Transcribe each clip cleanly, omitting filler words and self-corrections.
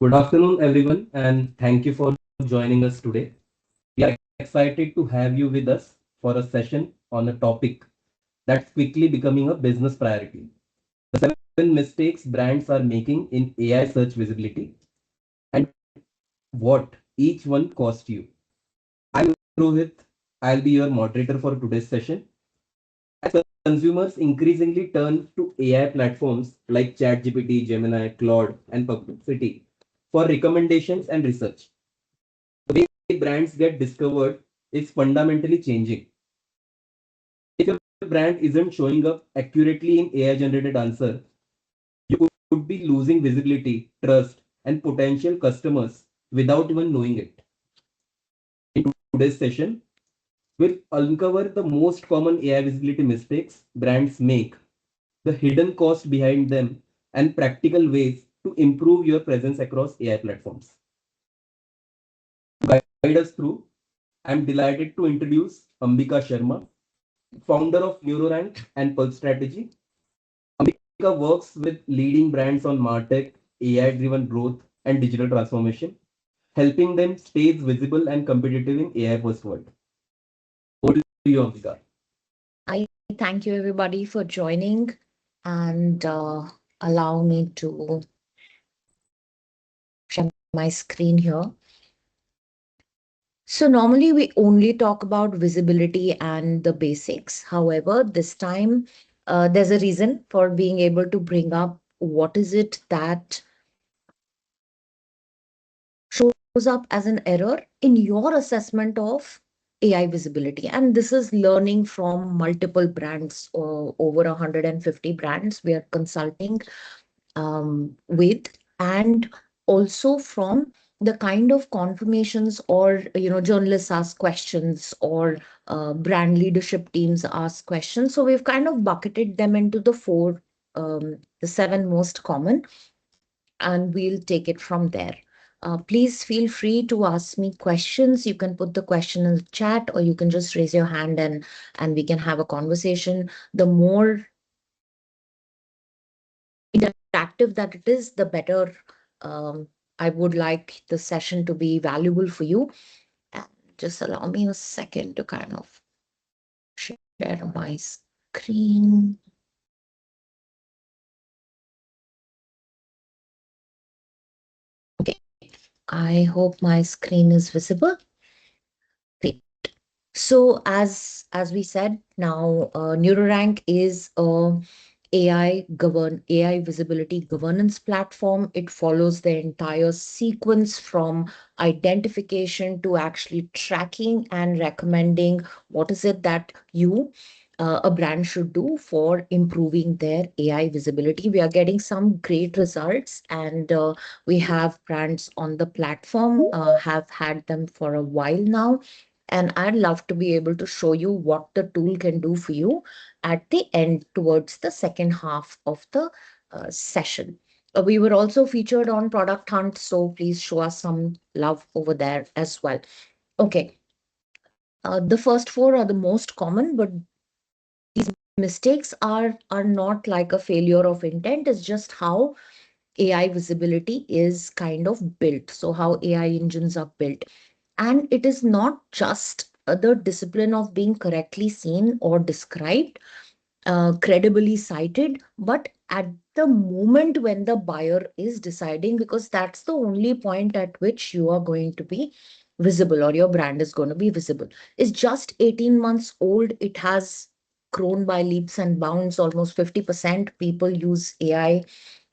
Good afternoon, everyone, and thank you for joining us today. We are excited to have you with us for a session on a topic that's quickly becoming a business priority. The seven mistakes brands are making in AI search visibility and what each one cost you. I'm Rohit. I'll be your moderator for today's session. As consumers increasingly turn to AI platforms like ChatGPT, Gemini, Claude, and Perplexity for recommendations and research, brands get discovered is fundamentally changing. If your brand isn't showing up accurately in AI generated answer, you could be losing visibility, trust, and potential customers without even knowing it. In today's session, we'll uncover the most common AI visibility mistakes brands make, the hidden cost behind them, and practical ways to improve your presence across AI platforms. To guide us through, I'm delighted to introduce Ambika Sharma, founder of NeuroRank and Pulp Strategy. Ambika works with leading brands on MarTech, AI-driven growth, and digital transformation, helping them stay visible and competitive in AI-first world. Over to you, Ambika. I thank you everybody for joining and allow me to share my screen here. So normally we only talk about visibility and the basics. However, this time there's a reason for being able to bring up what is it that shows up as an error in your assessment of AI visibility. And this is learning from multiple brands, over 150 brands we are consulting with, and also from the kind of confirmations or journalists ask questions or brand leadership teams ask questions. So we've kind of bucketed them into the seven most common, and we'll take it from there. Please feel free to ask me questions. You can put the question in the chat, or you can just raise your hand and we can have a conversation. The more interactive that it is, the better. I would like the session to be valuable for you. And just allow me a second to kind of share my screen. Okay, I hope my screen is visible. Great. So as we said, now NeuroRank is a AI visibility governance platform. It follows the entire sequence from identification to actually tracking and recommending what is it that a brand should do for improving their AI visibility. We are getting some great results, and we have brands on the platform, have had them for a while now. And I'd love to be able to show you what the tool can do for you at the end, towards the second half of the session. We were also featured on Product Hunt, so please show us some love over there as well. Okay, the first four are the most common, but these mistakes are not like a failure of intent. It's just how AI visibility is kind of built. So how AI engines are built. And it is not just the discipline of being correctly seen or described, credibly cited, but at the moment when the buyer is deciding, because that's the only point at which you are going to be visible or your brand is going to be visible. It's just 18 months old. It has grown by leaps and bounds. Almost 50% people use AI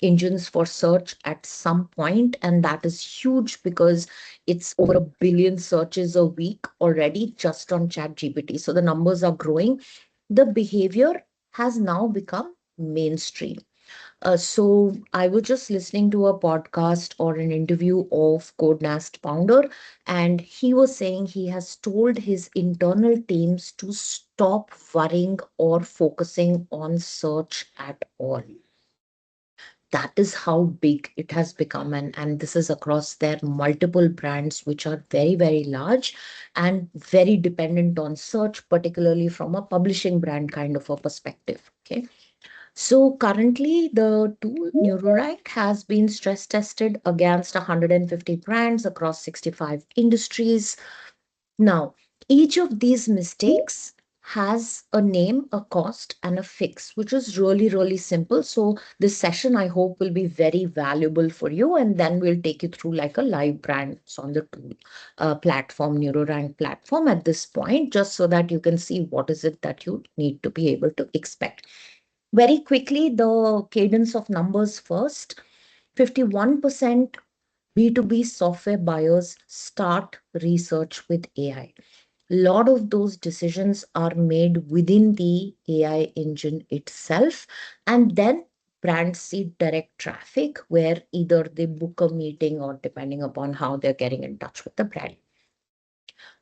engines for search at some point, and that is huge because it's over a billion searches a week already just on ChatGPT. So the numbers are growing. The behavior has now become mainstream. So I was just listening to a podcast or an interview of CodeNast founder, and he was saying he has told his internal teams to stop worrying or focusing on search at all. That is how big it has become, and this is across their multiple brands, which are very, very large and very dependent on search, particularly from a publishing brand kind of a perspective. Okay. So currently, the tool NeuroRank has been stress tested against 150 brands across 65 industries. Now, each of these mistakes has a name, a cost, and a fix, which is really, really simple. So, this session I hope will be very valuable for you, and then we'll take you through like a live brand on the tool platform, NeuroRank platform at this point, just so that you can see what is it that you need to be able to expect. Very quickly, the cadence of numbers first. 51% B2B software buyers start research with AI. Lot of those decisions are made within the AI engine itself, and then brands see direct traffic where either they book a meeting or depending upon how they're getting in touch with the brand.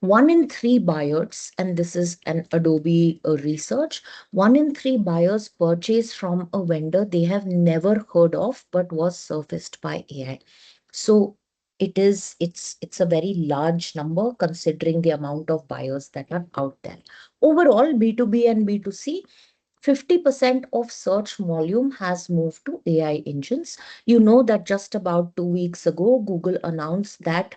One in three buyers, and this is an Adobe research, one in three buyers purchase from a vendor they have never heard of but was surfaced by AI. So it's a very large number considering the amount of buyers that are out there. Overall, B2B and B2C, 50% of search volume has moved to AI engines. You know that just about 2 weeks ago, Google announced that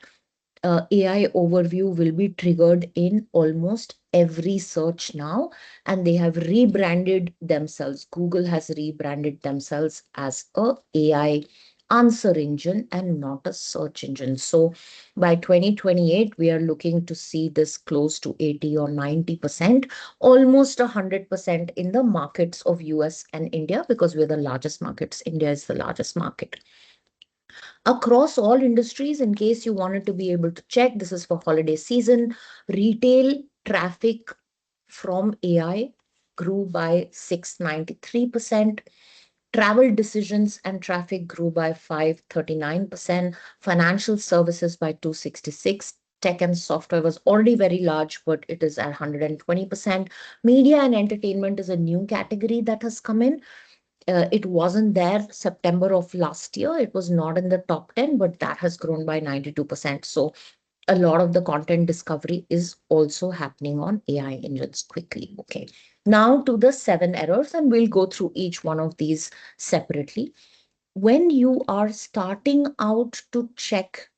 AI overview will be triggered in almost every search now, and they have rebranded themselves. Google has rebranded themselves as a AI answer engine and not a search engine. So by 2028, we are looking to see this close to 80 or 90%, almost 100% in the markets of US and India, because we're the largest markets. India is the largest market across all industries. In case you wanted to be able to check, this is for holiday season. Retail traffic from AI grew by 693%. Travel decisions and traffic grew by 539%. Financial services by 266. Tech and software was already very large, but it is at 120%. Media and entertainment is a new category that has come in. It wasn't there September of last year. It was not in the top 10, but that has grown by 92%. So a lot of the content discovery is also happening on AI engines quickly. Okay. Now to the seven errors, and we'll go through each one of these separately. When you are starting out to check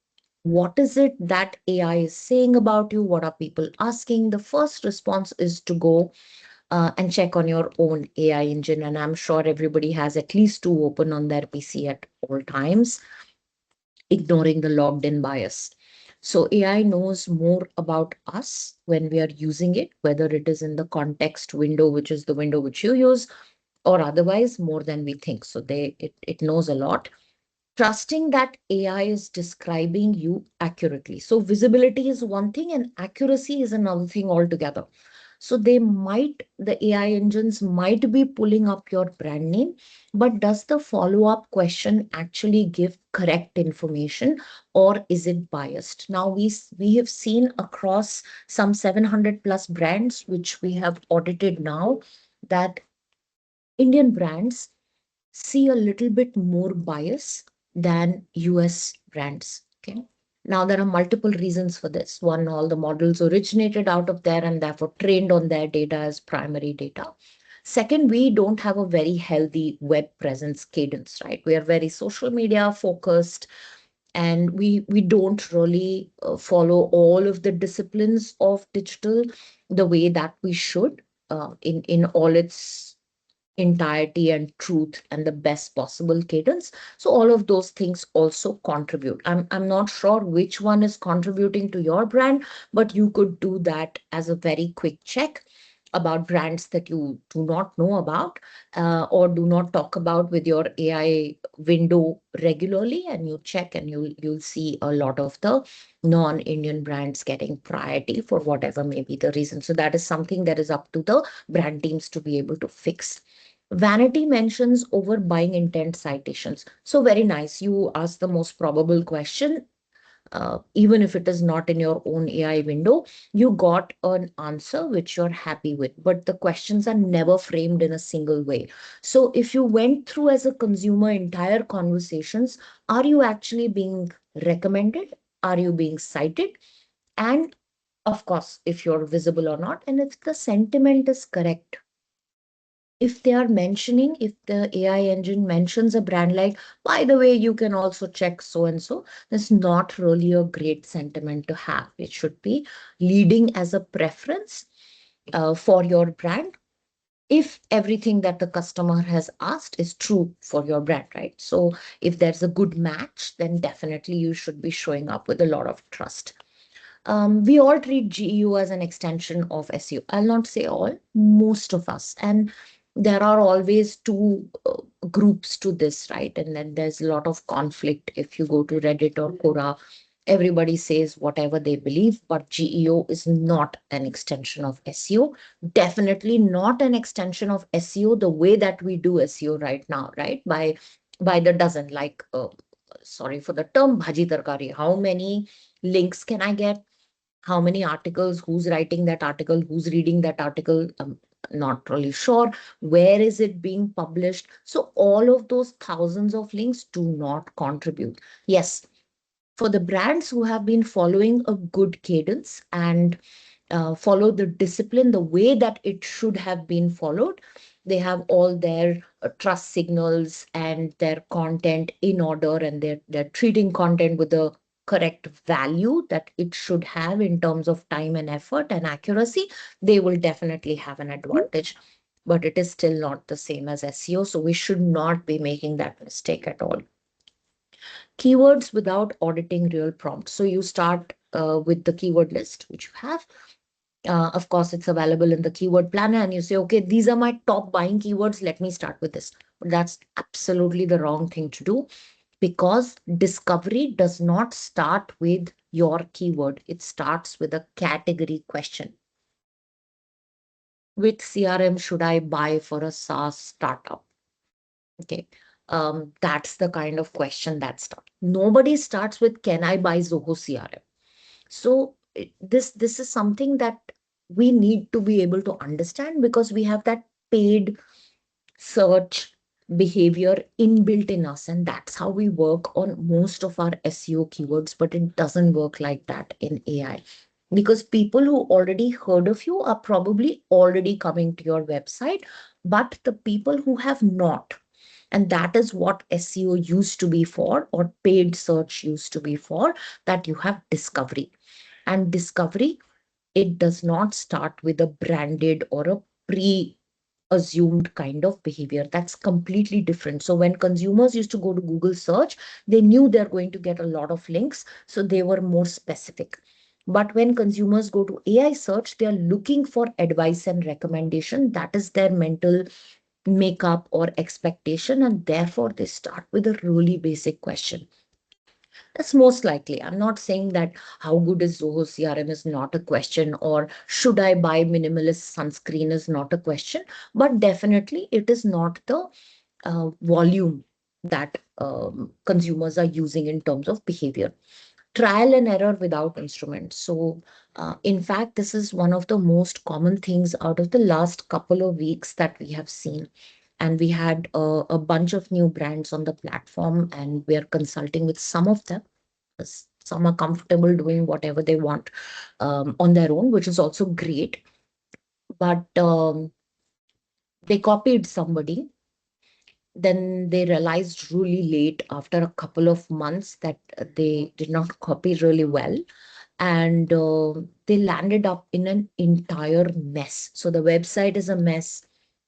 what is it that AI is saying about you, what are people asking, the first response is to go and check on your own AI engine. And I'm sure everybody has at least two open on their PC at all times, ignoring the logged in bias. So AI knows more about us when we are using it, whether it is in the context window, which is the window which you use, or otherwise more than we think. So it knows a lot. Trusting that AI is describing you accurately. So visibility is one thing and accuracy is another thing altogether. So the AI engines might be pulling up your brand name, but does the follow-up question actually give correct information or is it biased? Now we have seen across some 700 plus brands, which we have audited now, that Indian brands see a little bit more bias than US brands. Okay. Now, there are multiple reasons for this. One, all the models originated out of there and therefore trained on their data as primary data. Second, we don't have a very healthy web presence cadence, right? We are very social media focused and we don't really follow all of the disciplines of digital the way that we should in all its entirety and truth and the best possible cadence. So all of those things also contribute. I'm not sure which one is contributing to your brand, but you could do that as a very quick check about brands that you do not know about or do not talk about with your AI window regularly, and you check and you'll see a lot of the non-Indian brands getting priority for whatever may be the reason. So that is something that is up to the brand teams to be able to fix. Vanity mentions over buying intent citations. So very nice. You asked the most probable question. Even if it is not in your own AI window, you got an answer which you're happy with. But the questions are never framed in a single way. So if you went through as a consumer entire conversations, are you actually being recommended? Are you being cited? And of course, if you're visible or not, and if the sentiment is correct. If they are mentioning, if the AI engine mentions a brand like, by the way, you can also check so and so, that's not really a great sentiment to have. It should be leading as a preference for your brand if everything that the customer has asked is true for your brand, right? So if there's a good match, then definitely you should be showing up with a lot of trust. We all treat GEO as an extension of SEO. I'll not say all, most of us. And there are always two groups to this, right? And then there's a lot of conflict. If you go to Reddit or Quora, everybody says whatever they believe, but GEO is not an extension of SEO. Definitely not an extension of SEO the way that we do SEO right now, right? By the dozen, like sorry for the term, bhaji tarkari. How many links can I get? How many articles, who's writing that article, who's reading that article, not really sure. Where is it being published? So all of those thousands of links do not contribute. Yes, for the brands who have been following a good cadence and follow the discipline the way that it should have been followed, they have all their trust signals and their content in order, and they're treating content with the correct value that it should have in terms of time and effort and accuracy. They will definitely have an advantage, but it is still not the same as SEO, so we should not be making that mistake at all. Keywords without auditing real prompts. So you start with the keyword list, which you have. Of course, it's available in the keyword planner, and you say, okay, these are my top buying keywords. Let me start with this. But that's absolutely the wrong thing to do, because discovery does not start with your keyword. It starts with a category question. Which CRM should I buy for a SaaS startup? Okay. That's the kind of question that starts. Nobody starts with, can I buy Zoho CRM? So this is something that we need to be able to understand, because we have that paid search behavior inbuilt in us, and that's how we work on most of our SEO keywords. But it doesn't work like that in AI, because people who already heard of you are probably already coming to your website, but the people who have not, and that is what SEO used to be for, or paid search used to be for, that you have discovery. And discovery, it does not start with a branded or a pre assumed kind of behavior. That's completely different. So when consumers used to go to Google search, they knew they're going to get a lot of links, so they were more specific. But when consumers go to AI search, they are looking for advice and recommendation. That is their mental makeup or expectation, and therefore they start with a really basic question. That's most likely. I'm not saying that how good is Zoho CRM is not a question, or should I buy minimalist sunscreen is not a question, but definitely it is not the volume that consumers are using in terms of behavior. Trial and error without instruments. So, in fact, this is one of the most common things out of the last couple of weeks that we have seen. And we had a bunch of new brands on the platform, and we are consulting with some of them. Some are comfortable doing whatever they want on their own, which is also great. But they copied somebody, then they realized really late after a couple of months that they did not copy really well, and they landed up in an entire mess. So the website is a mess.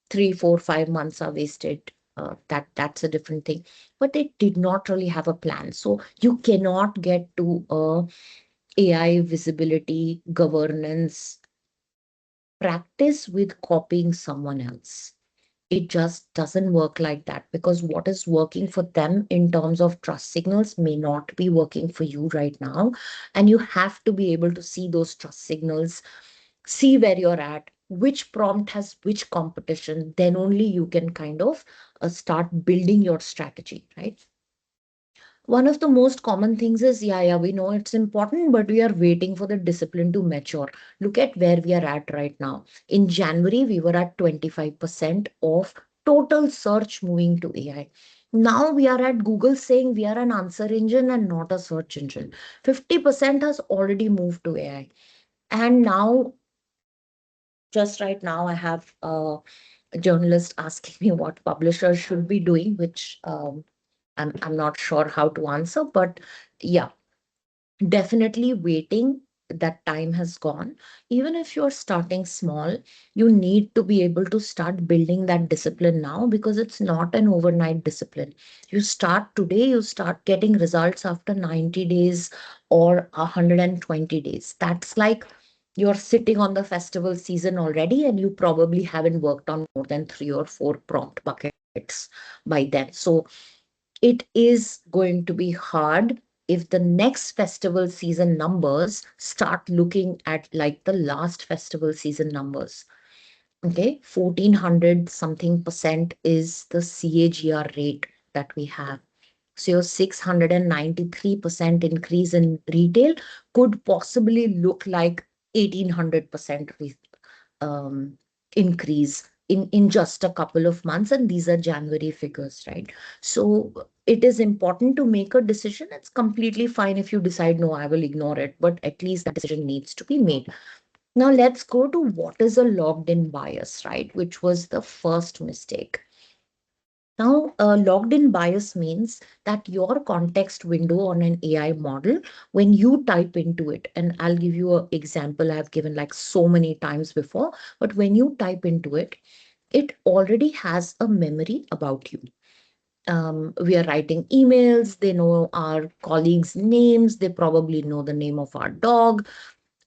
3 4 5 months are wasted. That's a different thing, but they did not really have a plan. So you cannot get to a AI visibility governance practice with copying someone else. It just doesn't work like that, because what is working for them in terms of trust signals may not be working for you right now. And you have to be able to see those trust signals, see where you're at, which prompt has which competition. Then only you can kind of start building your strategy, right? One of the most common things is, yeah, we know it's important, but we are waiting for the discipline to mature. Look at where we are at right now. In January, we were at 25% of total search moving to AI. Now we are at Google saying we are an answer engine and not a search engine. 50% has already moved to AI. And now, just right now, I have journalist asking me what publishers should be doing, which I'm not sure how to answer, but yeah, definitely waiting. That time has gone. Even if you're starting small, you need to be able to start building that discipline now, because it's not an overnight discipline. You start today, you start getting results after 90 days or 120 days. That's like you're sitting on the festival season already, and you probably haven't worked on more than 3 or 4 prompt buckets by then. So it is going to be hard if the next festival season numbers start looking at like the last festival season numbers. Okay, 1400 something percent is the CAGR rate that we have. So your 693% increase in retail could possibly look like 1800% um, increase in just a couple of months, and these are January figures, right? So it is important to make a decision. It's completely fine if you decide, no, I will ignore it, but at least that decision needs to be made. Now let's go to what is a logged in bias, right? Which was the first mistake. Now, logged in bias means that your context window on an AI model, when you type into it, and I'll give you an example I've given like so many times before, but when you type into it, it already has a memory about you. We are writing emails, they know our colleagues' names, they probably know the name of our dog,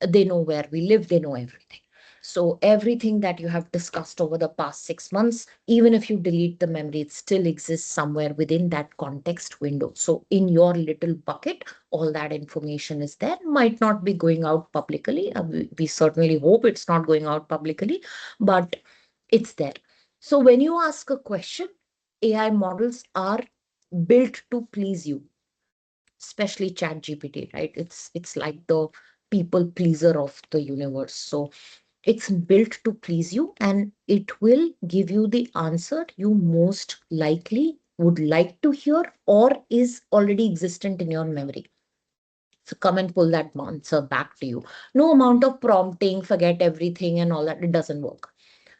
they know where we live, they know everything. So everything that you have discussed over the past 6 months, even if you delete the memory, it still exists somewhere within that context window. So in your little bucket, all that information is there. Might not be going out publicly. We certainly hope it's not going out publicly, but it's there. So when you ask a question, AI models are built to please you, especially ChatGPT, right? It's like the people pleaser of the universe. So it's built to please you, and it will give you the answer you most likely would like to hear or is already existent in your memory. So come and pull that answer back to you. No amount of prompting, forget everything and all that, it doesn't work.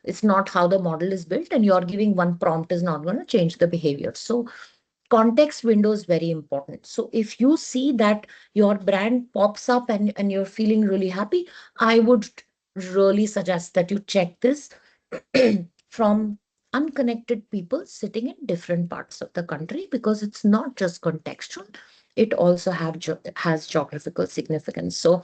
It's not how the model is built, and you're giving one prompt is not going to change the behavior. So context window is very important. So if you see that your brand pops up and you're feeling really happy, I would really suggest that you check this from unconnected people sitting in different parts of the country, because it's not just contextual, it also has geographical significance. So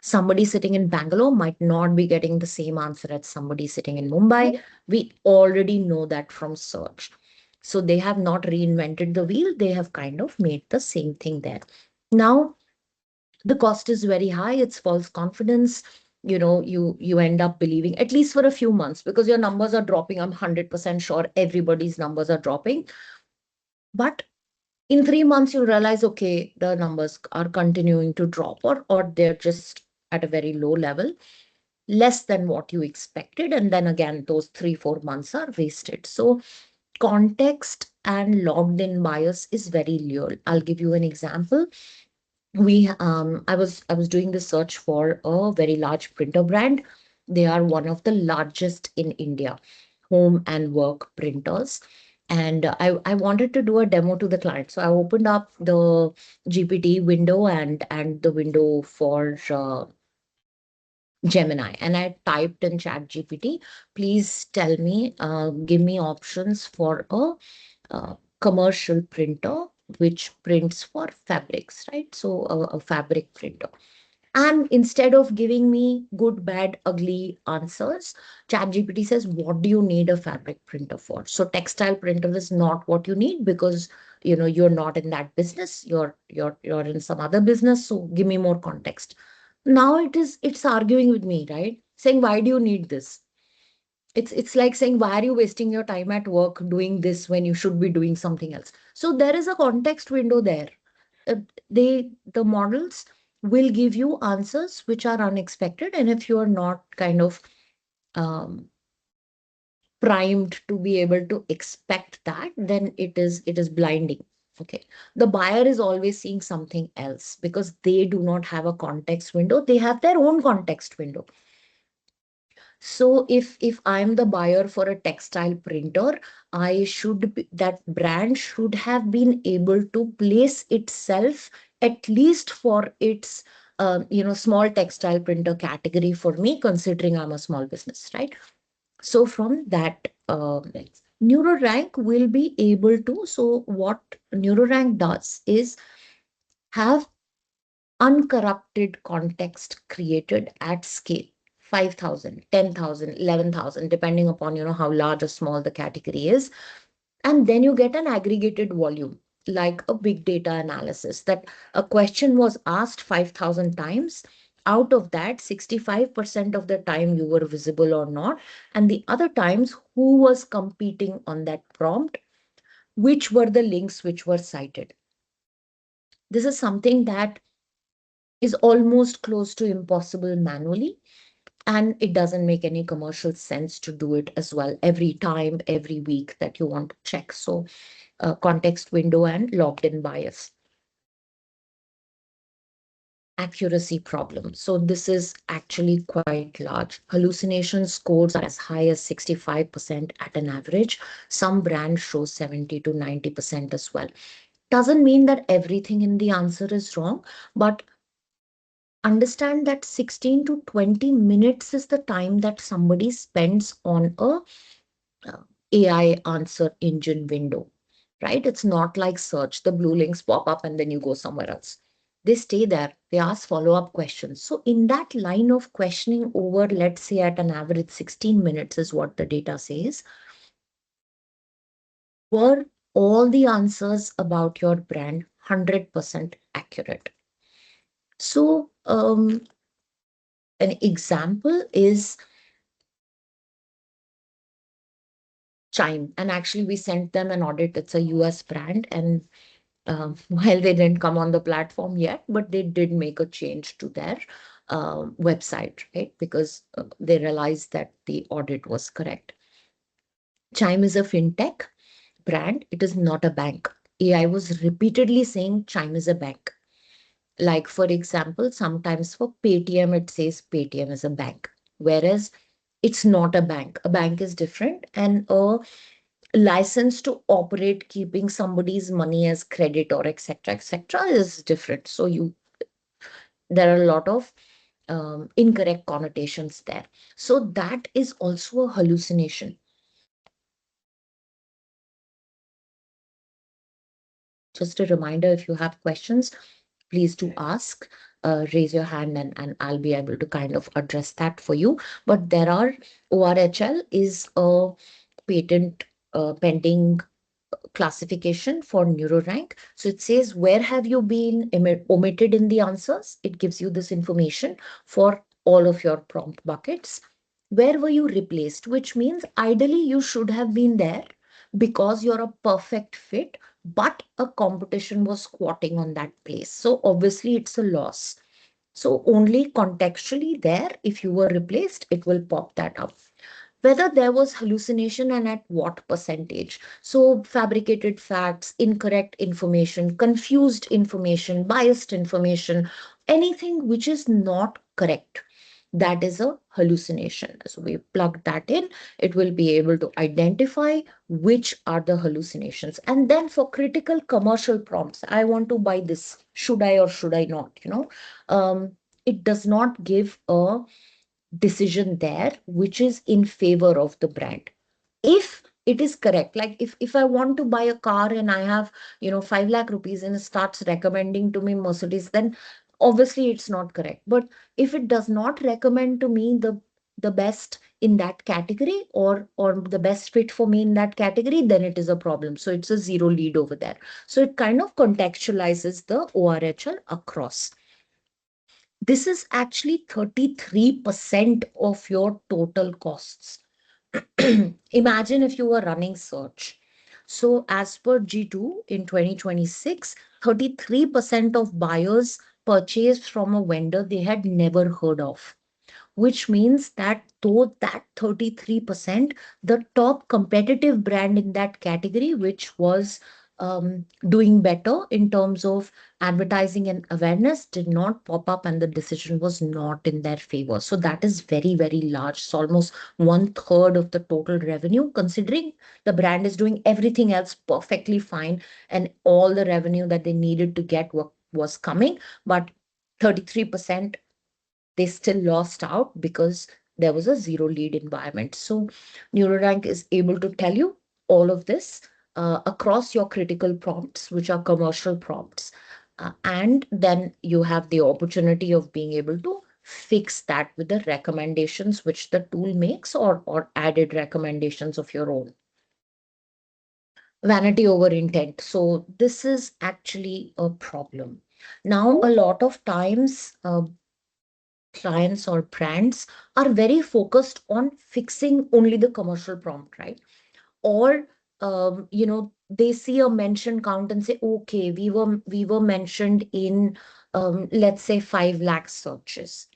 somebody sitting in Bangalore might not be getting the same answer as somebody sitting in Mumbai. We already know that from search. So they have not reinvented the wheel, they have kind of made the same thing there. Now, the cost is very high, it's false confidence. You end up believing, at least for a few months, because your numbers are dropping. I'm 100% sure everybody's numbers are dropping. But in 3 months, you'll realize, okay, the numbers are continuing to drop, or they're just at a very low level, less than what you expected. And then again, those 3 4 months are wasted. So context and logged in bias is very real. I'll give you an example. I was doing the search for a very large printer brand. They are one of the largest in India, home and work printers. And I wanted to do a demo to the client. So I opened up the GPT window and the window for Gemini, and I typed in ChatGPT, please tell me, give me options for a commercial printer which prints for fabrics, right? So a fabric printer. And instead of giving me good, bad, ugly answers, ChatGPT says, what do you need a fabric printer for? So textile printer is not what you need, because you're not in that business. You're in some other business. So give me more context. Now it's arguing with me, right? Saying, why do you need this? It's like saying, why are you wasting your time at work doing this when you should be doing something else? So there is a context window there. uh, the models will give you answers which are unexpected, and if you are not kind of um, primed to be able to expect that, then it is blinding. Okay, the buyer is always seeing something else because they do not have a context window, they have their own context window. So if I'm the buyer for a textile printer, I should be, that brand should have been able to place itself at least for its small textile printer category for me, considering I'm a small business, right? So from that, NeuroRank will be able to. So what NeuroRank does is have uncorrupted context created at scale. 5,000, 10,000, 11,000, depending upon how large or small the category is. And then you get an aggregated volume, like a big data analysis, that a question was asked 5,000 times. Out of that, 65% of the time you were visible or not, and the other times who was competing on that prompt, which were the links which were cited. This is something that is almost close to impossible manually, and it doesn't make any commercial sense to do it as well every time, every week that you want to check. So context window and logged in bias. Accuracy problem. So this is actually quite large. Hallucination scores are as high as 65% at an average. Some brands show 70 to 90% as well. Doesn't mean that everything in the answer is wrong, but understand that 16 to 20 minutes is the time that somebody spends on a AI answer engine window, right? It's not like search, the blue links pop up and then you go somewhere else. They stay there, they ask follow up questions. So, in that line of questioning over, let's say at an average 16 minutes, is what the data says, were all the answers about your brand 100% accurate? So, an example is Chime. And actually, we sent them an audit. It's a US brand. And while they didn't come on the platform yet, but they did make a change to their website, right? Because they realized that the audit was correct. Chime is a fintech brand. It is not a bank. AI was repeatedly saying Chime is a bank. Like, for example, sometimes for Paytm, it says Paytm is a bank, whereas it's not a bank. A bank is different, and a license to operate keeping somebody's money as credit or etc is different. So you there are a lot of incorrect connotations there. So that is also a hallucination. Just a reminder, if you have questions, please do ask. Raise your hand, and I'll be able to kind of address that for you. But there are ORHL is a patent pending classification for NeuroRank. So it says, where have you been omitted in the answers? It gives you this information for all of your prompt buckets. Where were you replaced? Which means ideally you should have been there because you're a perfect fit, but a competition was squatting on that place. So obviously it's a loss. So only contextually there, if you were replaced, it will pop that up. Whether there was hallucination and at what percentage. So fabricated facts, incorrect information, confused information, biased information, anything which is not correct, that is a hallucination. So we plug that in, it will be able to identify which are the hallucinations. And then for critical commercial prompts, I want to buy this, should I or should I not, it does not give a decision there which is in favor of the brand. If it is correct, like if I want to buy a car and I have 5 lakh rupees and it starts recommending to me Mercedes, then obviously it's not correct. But if it does not recommend to me the best in that category, or the best fit for me in that category, then it is a problem. So it's a zero lead over there. So it kind of contextualizes the ORHL across. This is actually 33% of your total costs. Imagine if you were running search. So as per G2 in 2026, 33% of buyers purchased from a vendor they had never heard of, which means that though that 33%, the top competitive brand in that category, which was doing better in terms of advertising and awareness did not pop up, and the decision was not in their favor. So that is very, very large. It's almost one third of the total revenue, considering the brand is doing everything else perfectly fine and all the revenue that they needed to get was coming. But 33% they still lost out because there was a zero lead environment. So NeuroRank is able to tell you all of this across your critical prompts, which are commercial prompts. And then you have the opportunity of being able to fix that with the recommendations which the tool makes, or added recommendations of your own. Vanity over intent. So this is actually a problem. Now, a lot of times, clients or brands are very focused on fixing only the commercial prompt, right? Or they see a mention count and say, okay, we were mentioned in, let's say, 5 lakh searches,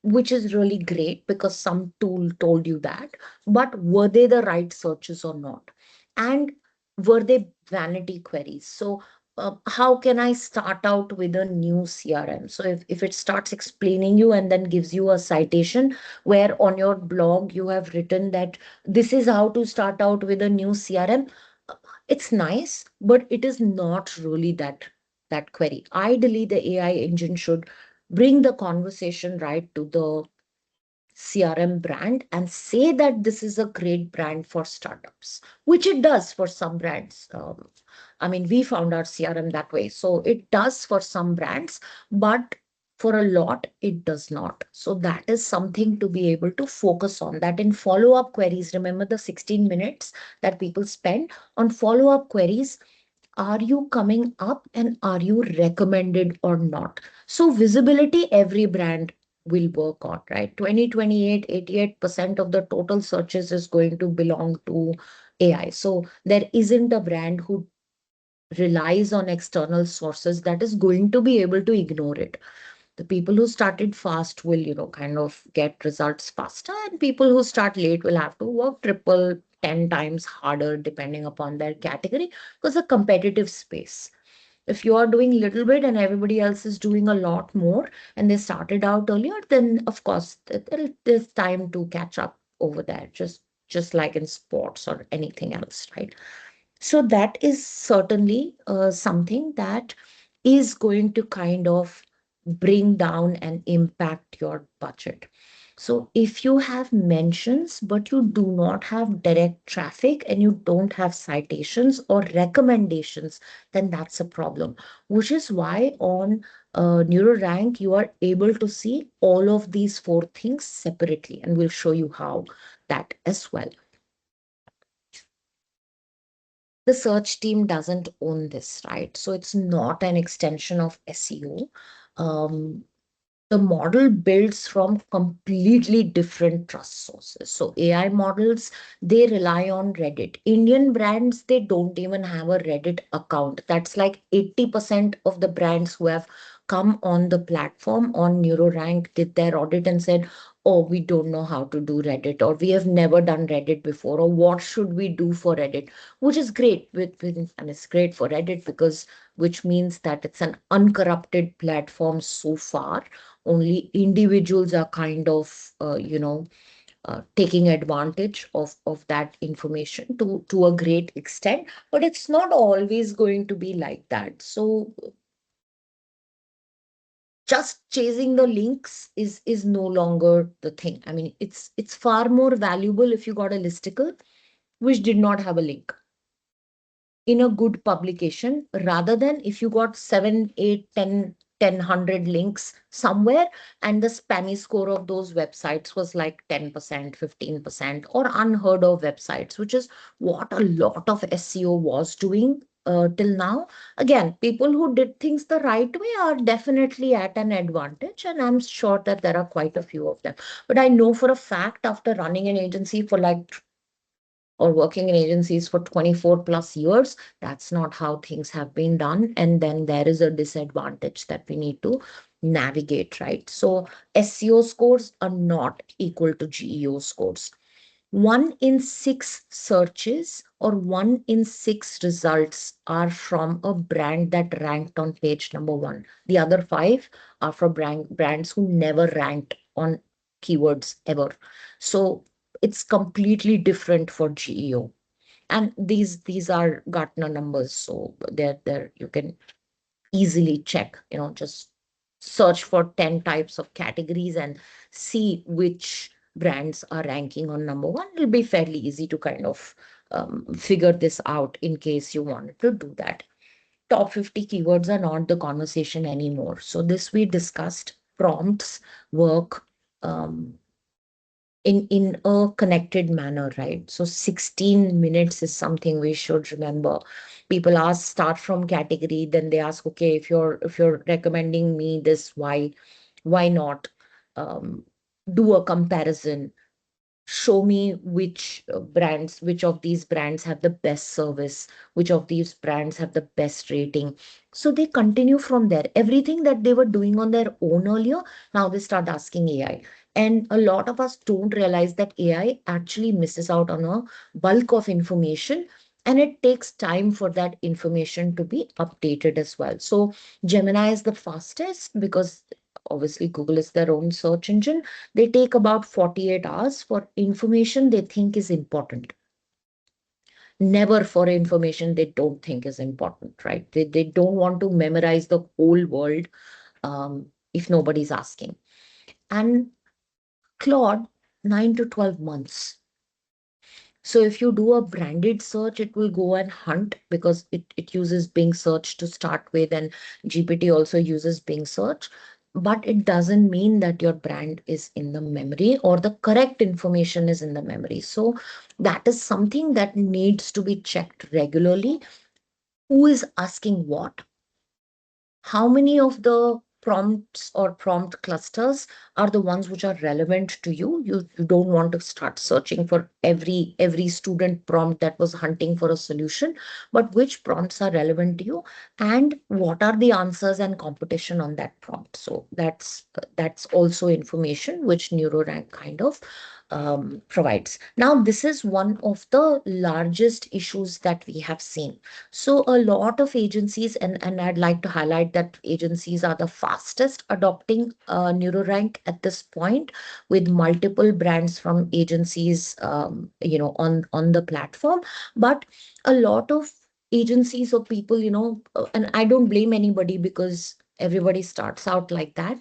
which is really great because some tool told you that. But were they the right searches or not? And were they vanity queries? So how can I start out with a new CRM? So if it starts explaining you and then gives you a citation where on your blog you have written that this is how to start out with a new CRM, uh, it's nice, but it is not really that query. Ideally, the AI engine should bring the conversation right to the CRM brand and say that this is a great brand for startups, which it does for some brands. I mean, we found our CRM that way. So it does for some brands, but for a lot, it does not. So that is something to be able to focus on. That in follow up queries, remember the 16 minutes that people spend on follow up queries, are you coming up and are you recommended or not? So visibility, every brand will work on, right? 2028, 88% of the total searches is going to belong to AI. So there isn't a brand who relies on external sources that is going to be able to ignore it. The people who started fast will, kind of get results faster, and people who start late will have to work triple, 10 times harder depending upon their category, because a competitive space. If you are doing little bit and everybody else is doing a lot more and they started out earlier, then of course there's time to catch up over there, just like in sports or anything else, right? So that is certainly something that is going to kind of bring down and impact your budget. So if you have mentions, but you do not have direct traffic and you don't have citations or recommendations, then that's a problem, which is why on NeuroRank, you are able to see all of these four things separately, and we'll show you how that as well. The search team doesn't own this, right? So it's not an extension of SEO. Um, the model builds from completely different trust sources. So AI models, they rely on Reddit. Indian brands, they don't even have a Reddit account. That's like 80% of the brands who have come on the platform on NeuroRank did their audit and said, oh, we don't know how to do Reddit, or we have never done Reddit before, or what should we do for Reddit, which is great and it's great for Reddit because which means that it's an uncorrupted platform so far. Only individuals are kind of taking advantage of that information to a great extent, but it's not always going to be like that. So just chasing the links is no longer the thing. I mean, it's far more valuable if you got a listicle which did not have a link in a good publication, rather than if you got 7, 8, 10, 100 links somewhere and the spammy score of those websites was like 10%, 15%, or unheard of websites, which is what a lot of SEO was doing till now. Again, people who did things the right way are definitely at an advantage, and I'm sure that there are quite a few of them. But I know for a fact, after running an agency for like or working in agencies for 24 plus years, that's not how things have been done. And then there is a disadvantage that we need to navigate, right? So SEO scores are not equal to GEO scores. One in six searches or one in six results are from a brand that ranked on page number one. The other five are for brands who never ranked on keywords ever. So it's completely different for GEO. And these are Gartner numbers, so they're you can easily check, just search for 10 types of categories and see which brands are ranking on number one. It'll be fairly easy to kind of figure this out in case you wanted to do that. Top 50 keywords are not the conversation anymore. So this we discussed. Prompts work um, in a connected manner, right? So 16 minutes is something we should remember. People ask, start from category, then they ask, okay, if you're recommending me this, why not do a comparison, show me which of these brands have the best service, which of these brands have the best rating. So they continue from there. Everything that they were doing on their own earlier, now they start asking AI. And a lot of us don't realize that AI actually misses out on a bulk of information, and it takes time for that information to be updated as well. So Gemini is the fastest because obviously Google is their own search engine. They take about 48 hours for information they think is important, never for information they don't think is important, right? They don't want to memorize the whole world if nobody's asking. And Claude, 9 to 12 months. So if you do a branded search, it will go and hunt because it uses Bing search to start with, and GPT also uses Bing search. But it doesn't mean that your brand is in the memory or the correct information is in the memory. So that is something that needs to be checked regularly. Who is asking what? How many of the prompts or prompt clusters are the ones which are relevant to you? You don't want to start searching for every student prompt that was hunting for a solution, but which prompts are relevant to you and what are the answers and competition on that prompt. So that's also information which NeuroRank kind of provides. Now, this is one of the largest issues that we have seen. So a lot of agencies, and I'd like to highlight that agencies are the fastest adopting NeuroRank at this point, with multiple brands from agencies, on the platform. But a lot of agencies or people, and I don't blame anybody because everybody starts out like that.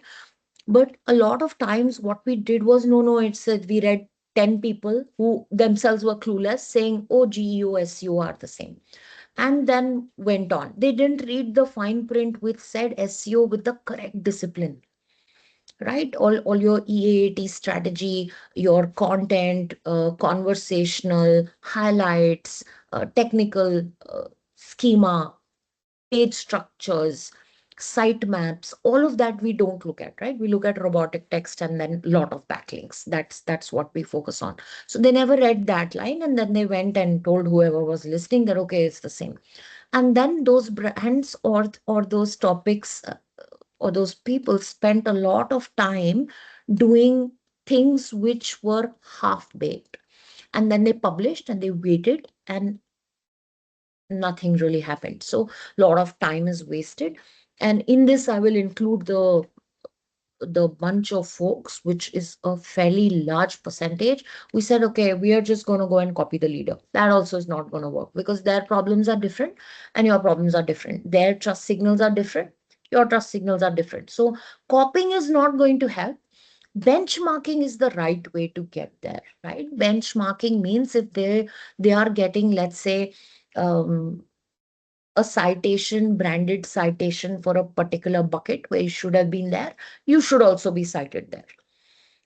But a lot of times, what we did was, no, it's that we read 10 people who themselves were clueless saying, oh, GEO, SEO are the same, and then went on. They didn't read the fine print which said SEO with the correct discipline, right? All your EAT strategy, your content, conversational, highlights, technical schema, page structures, site maps, all of that we don't look at, right? We look at robotic text and then a lot of backlinks. That's what we focus on. So they never read that line, and then they went and told whoever was listening that okay, it's the same. And then those brands or those topics or those people spent a lot of time doing things which were half baked, and then they published and they waited and nothing really happened. So a lot of time is wasted. And in this I will include the bunch of folks, which is a fairly large percentage. We said, okay, we are just going to go and copy the leader. That also is not going to work because their problems are different and your problems are different. Their trust signals are different. Your trust signals are different. So copying is not going to help. Benchmarking is the right way to get there, right? Benchmarking means if they are getting, let's say, um, a citation, branded citation for a particular bucket where you should have been there, you should also be cited there.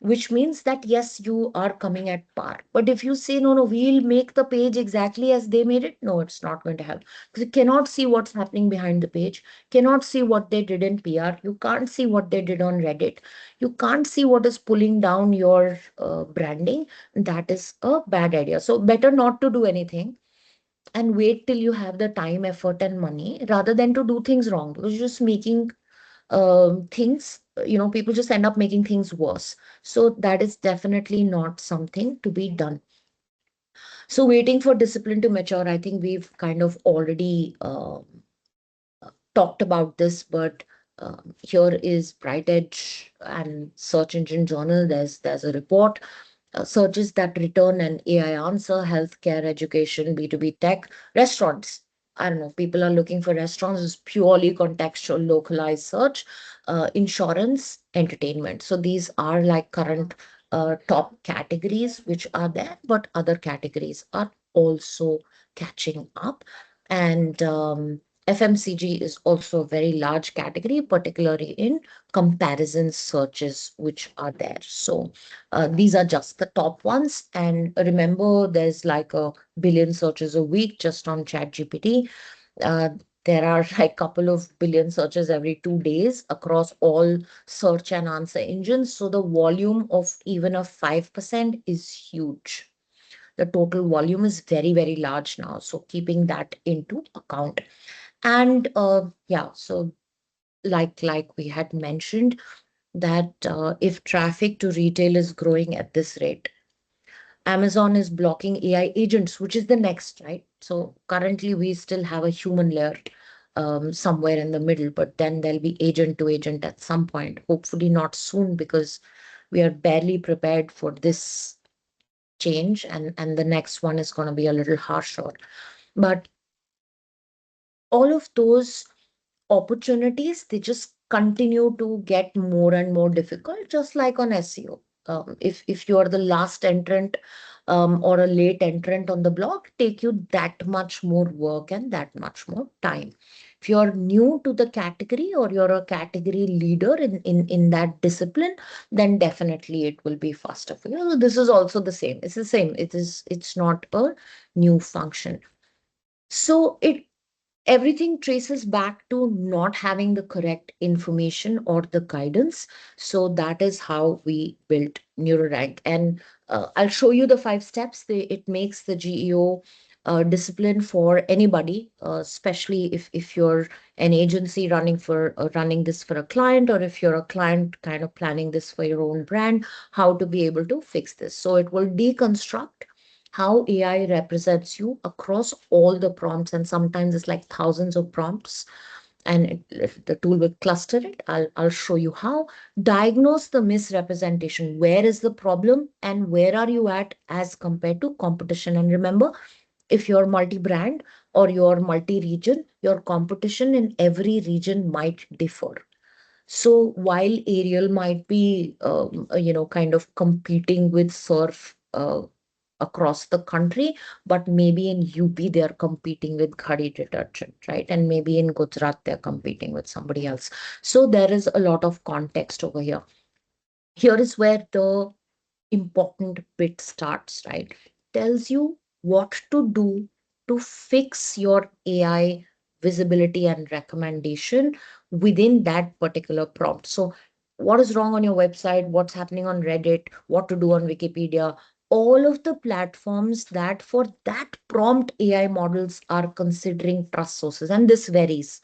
Which means that yes, you are coming at par. But if you say, no, we'll make the page exactly as they made it, no, it's not going to help. Because you cannot see what's happening behind the page, cannot see what they did in PR, you can't see what they did on Reddit, you can't see what is pulling down your branding. That is a bad idea. So better not to do anything and wait till you have the time, effort, and money rather than to do things wrong, because you're just making things, people just end up making things worse. So that is definitely not something to be done. So waiting for discipline to mature, I think we've kind of already talked about this, but here is Bright Edge and Search Engine Journal. There's a report. Searches that return an AI answer: healthcare, education, B2B tech, restaurants. I don't know. People are looking for restaurants. It's purely contextual, localized search. Insurance, entertainment. So these are like current top categories which are there, but other categories are also catching up. And FMCG is also a very large category, particularly in comparison searches which are there. So these are just the top ones. And remember, there's like a billion searches a week just on ChatGPT. Uh, there are like couple of billion searches every 2 days across all search and answer engines. So the volume of even a 5% is huge. The total volume is very, very large now. So keeping that into account. And yeah, so like we had mentioned that if traffic to retail is growing at this rate, Amazon is blocking AI agents, which is the next, right? So currently we still have a human layer somewhere in the middle, but then there'll be agent to agent at some point. Hopefully not soon, because we are barely prepared for this change, and the next one is going to be a little harsher. But all of those opportunities, they just continue to get more and more difficult, just like on SEO. If you are the last entrant or a late entrant on the block, take you that much more work and that much more time. If you're new to the category or you're a category leader in that discipline, then definitely it will be faster for you. So this is also the same. It's the same. It's not a new function. So it everything traces back to not having the correct information or the guidance. So that is how we built NeuroRank. And I'll show you the 5 steps. It makes the GEO discipline for anybody, especially if you're an agency running this for a client, or if you're a client kind of planning this for your own brand, how to be able to fix this. So it will deconstruct how AI represents you across all the prompts, and sometimes it's like thousands of prompts, and the tool will cluster it. I'll show you how. Diagnose the misrepresentation. Where is the problem, and where are you at as compared to competition? And remember, if you're multi-brand or you're multi-region, your competition in every region might differ. So while Ariel might be, kind of competing with Surf across the country, but maybe in UP they're competing with Ghadi detergent, right? And maybe in Gujarat they're competing with somebody else. So there is a lot of context over here. Here is where the important bit starts, right? Tells you what to do to fix your AI visibility and recommendation within that particular prompt. So, what is wrong on your website? What's happening on Reddit? What to do on Wikipedia? All of the platforms that for that prompt AI models are considering trust sources, and this varies,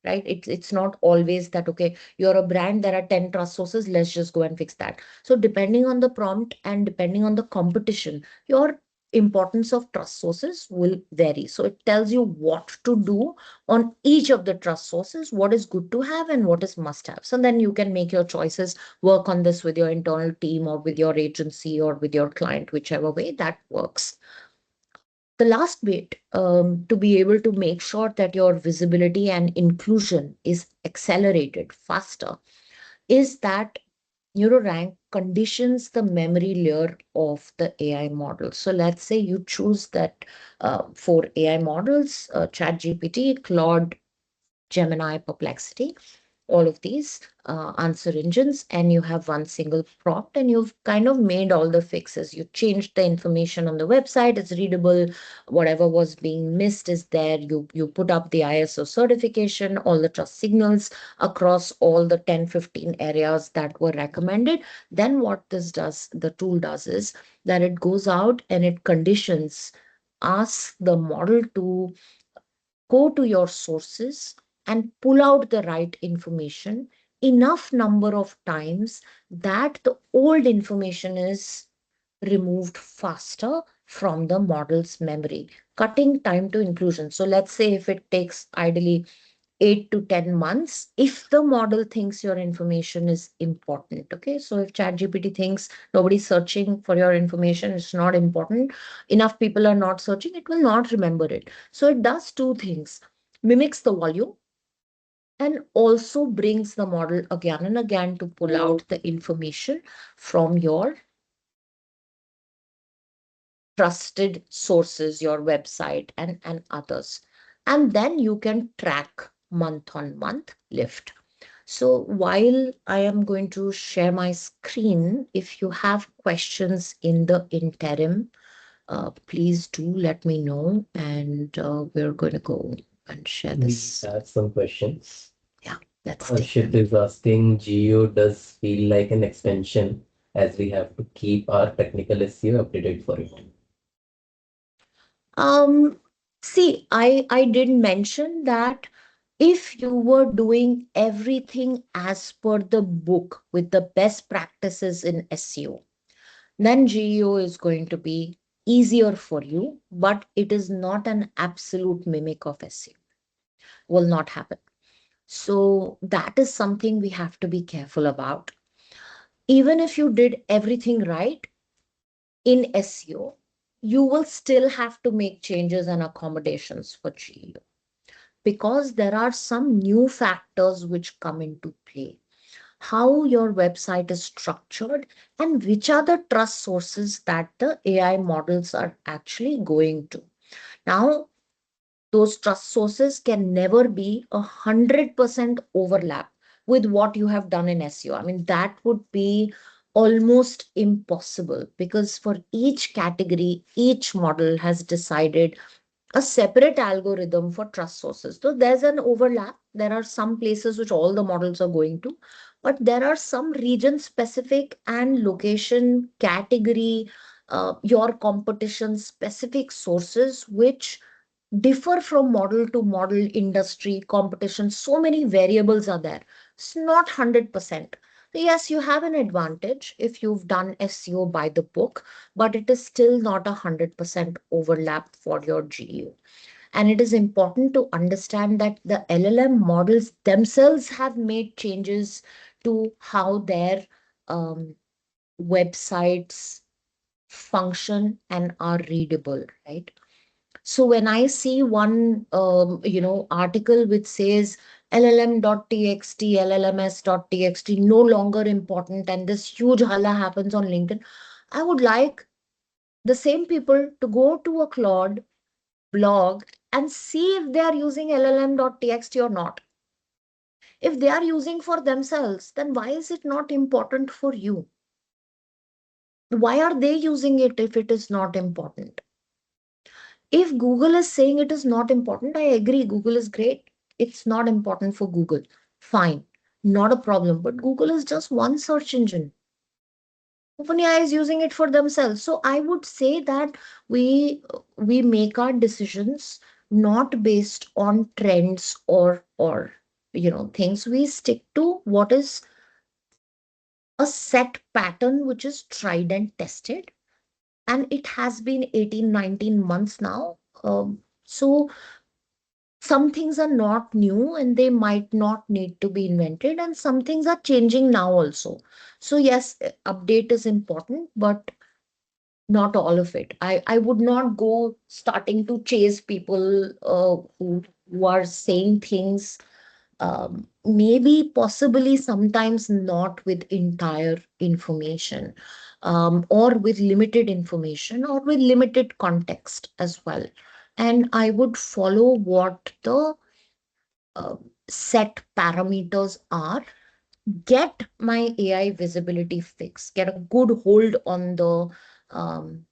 right? It's not always that, okay, you're a brand, there are 10 trust sources, let's just go and fix that. So depending on the prompt and depending on the competition, your importance of trust sources will vary. So it tells you what to do on each of the trust sources, what is good to have and what is must have. So then you can make your choices, work on this with your internal team or with your agency or with your client, whichever way that works. The last bit, to be able to make sure that your visibility and inclusion is accelerated faster, is that NeuroRank conditions the memory layer of the AI model. So let's say you choose that for AI models, ChatGPT, Claude, Gemini, Perplexity, all of these answer engines, and you have one single prompt, and you've kind of made all the fixes. You changed the information on the website, it's readable. Whatever was being missed is there. You put up the ISO certification, all the trust signals across all the 10-15 areas that were recommended. Then what the tool does is that it goes out and it conditions, asks the model to go to your sources and pull out the right information enough number of times that the old information is removed faster from the model's memory, cutting time to inclusion. So let's say if it takes ideally 8 to 10 months, if the model thinks your information is important. Okay. So if ChatGPT thinks nobody's searching for your information, it's not important, enough people are not searching, it will not remember it. So it does two things: mimics the volume and also brings the model again and again to pull out the information from your trusted sources, your website and others. And then you can track month on month lift. So while I am going to share my screen, if you have questions in the interim, please do let me know, and we're going to go and share We this. have some questions. Yeah, let's take Arshit them. is asking, Geo does feel like an extension as we have to keep our technical SEO updated for it. Um, See, I did mention that if you were doing everything as per the book with the best practices in SEO, then GEO is going to be easier for you, but it is not an absolute mimic of SEO. Will not happen. So that is something we have to be careful about. Even if you did everything right in SEO, you will still have to make changes and accommodations for GEO, because there are some new factors which come into play. How your website is structured and which are the trust sources that the AI models are actually going to. Now, those trust sources can never be 100% overlap with what you have done in SEO. I mean, that would be almost impossible, because for each category, each model has decided a separate algorithm for trust sources. So there's an overlap. There are some places which all the models are going to, but there are some region specific and location category, your competition specific sources which differ from model to model, industry, competition. So many variables are there. It's not 100%. So yes, you have an advantage if you've done SEO by the book, but it is still not 100% overlap for your GEO. And it is important to understand that the LLM models themselves have made changes to how their um, websites function and are readable, right? So when I see one, article which says LLM.txt, LLMS.txt no longer important, and this huge halla happens on LinkedIn, I would like the same people to go to a Claude blog and see if they are using LLM.txt or not. If they are using for themselves, then why is it not important for you? Why are they using it if it is not important? If Google is saying it is not important, I agree, Google is great. It's not important for Google. Fine, not a problem. But Google is just one search engine. OpenAI is using it for themselves. So I would say that we make our decisions not based on trends or things. We stick to what is a set pattern which is tried and tested, and it has been 18, 19 months now. So some things are not new and they might not need to be invented, and some things are changing now also. So yes, update is important, but not all of it. I would not go starting to chase people who are saying things, maybe possibly sometimes not with entire information, or with limited information or with limited context as well. And I would follow what the uh, set parameters are, get my AI visibility fix, get a good hold on the um,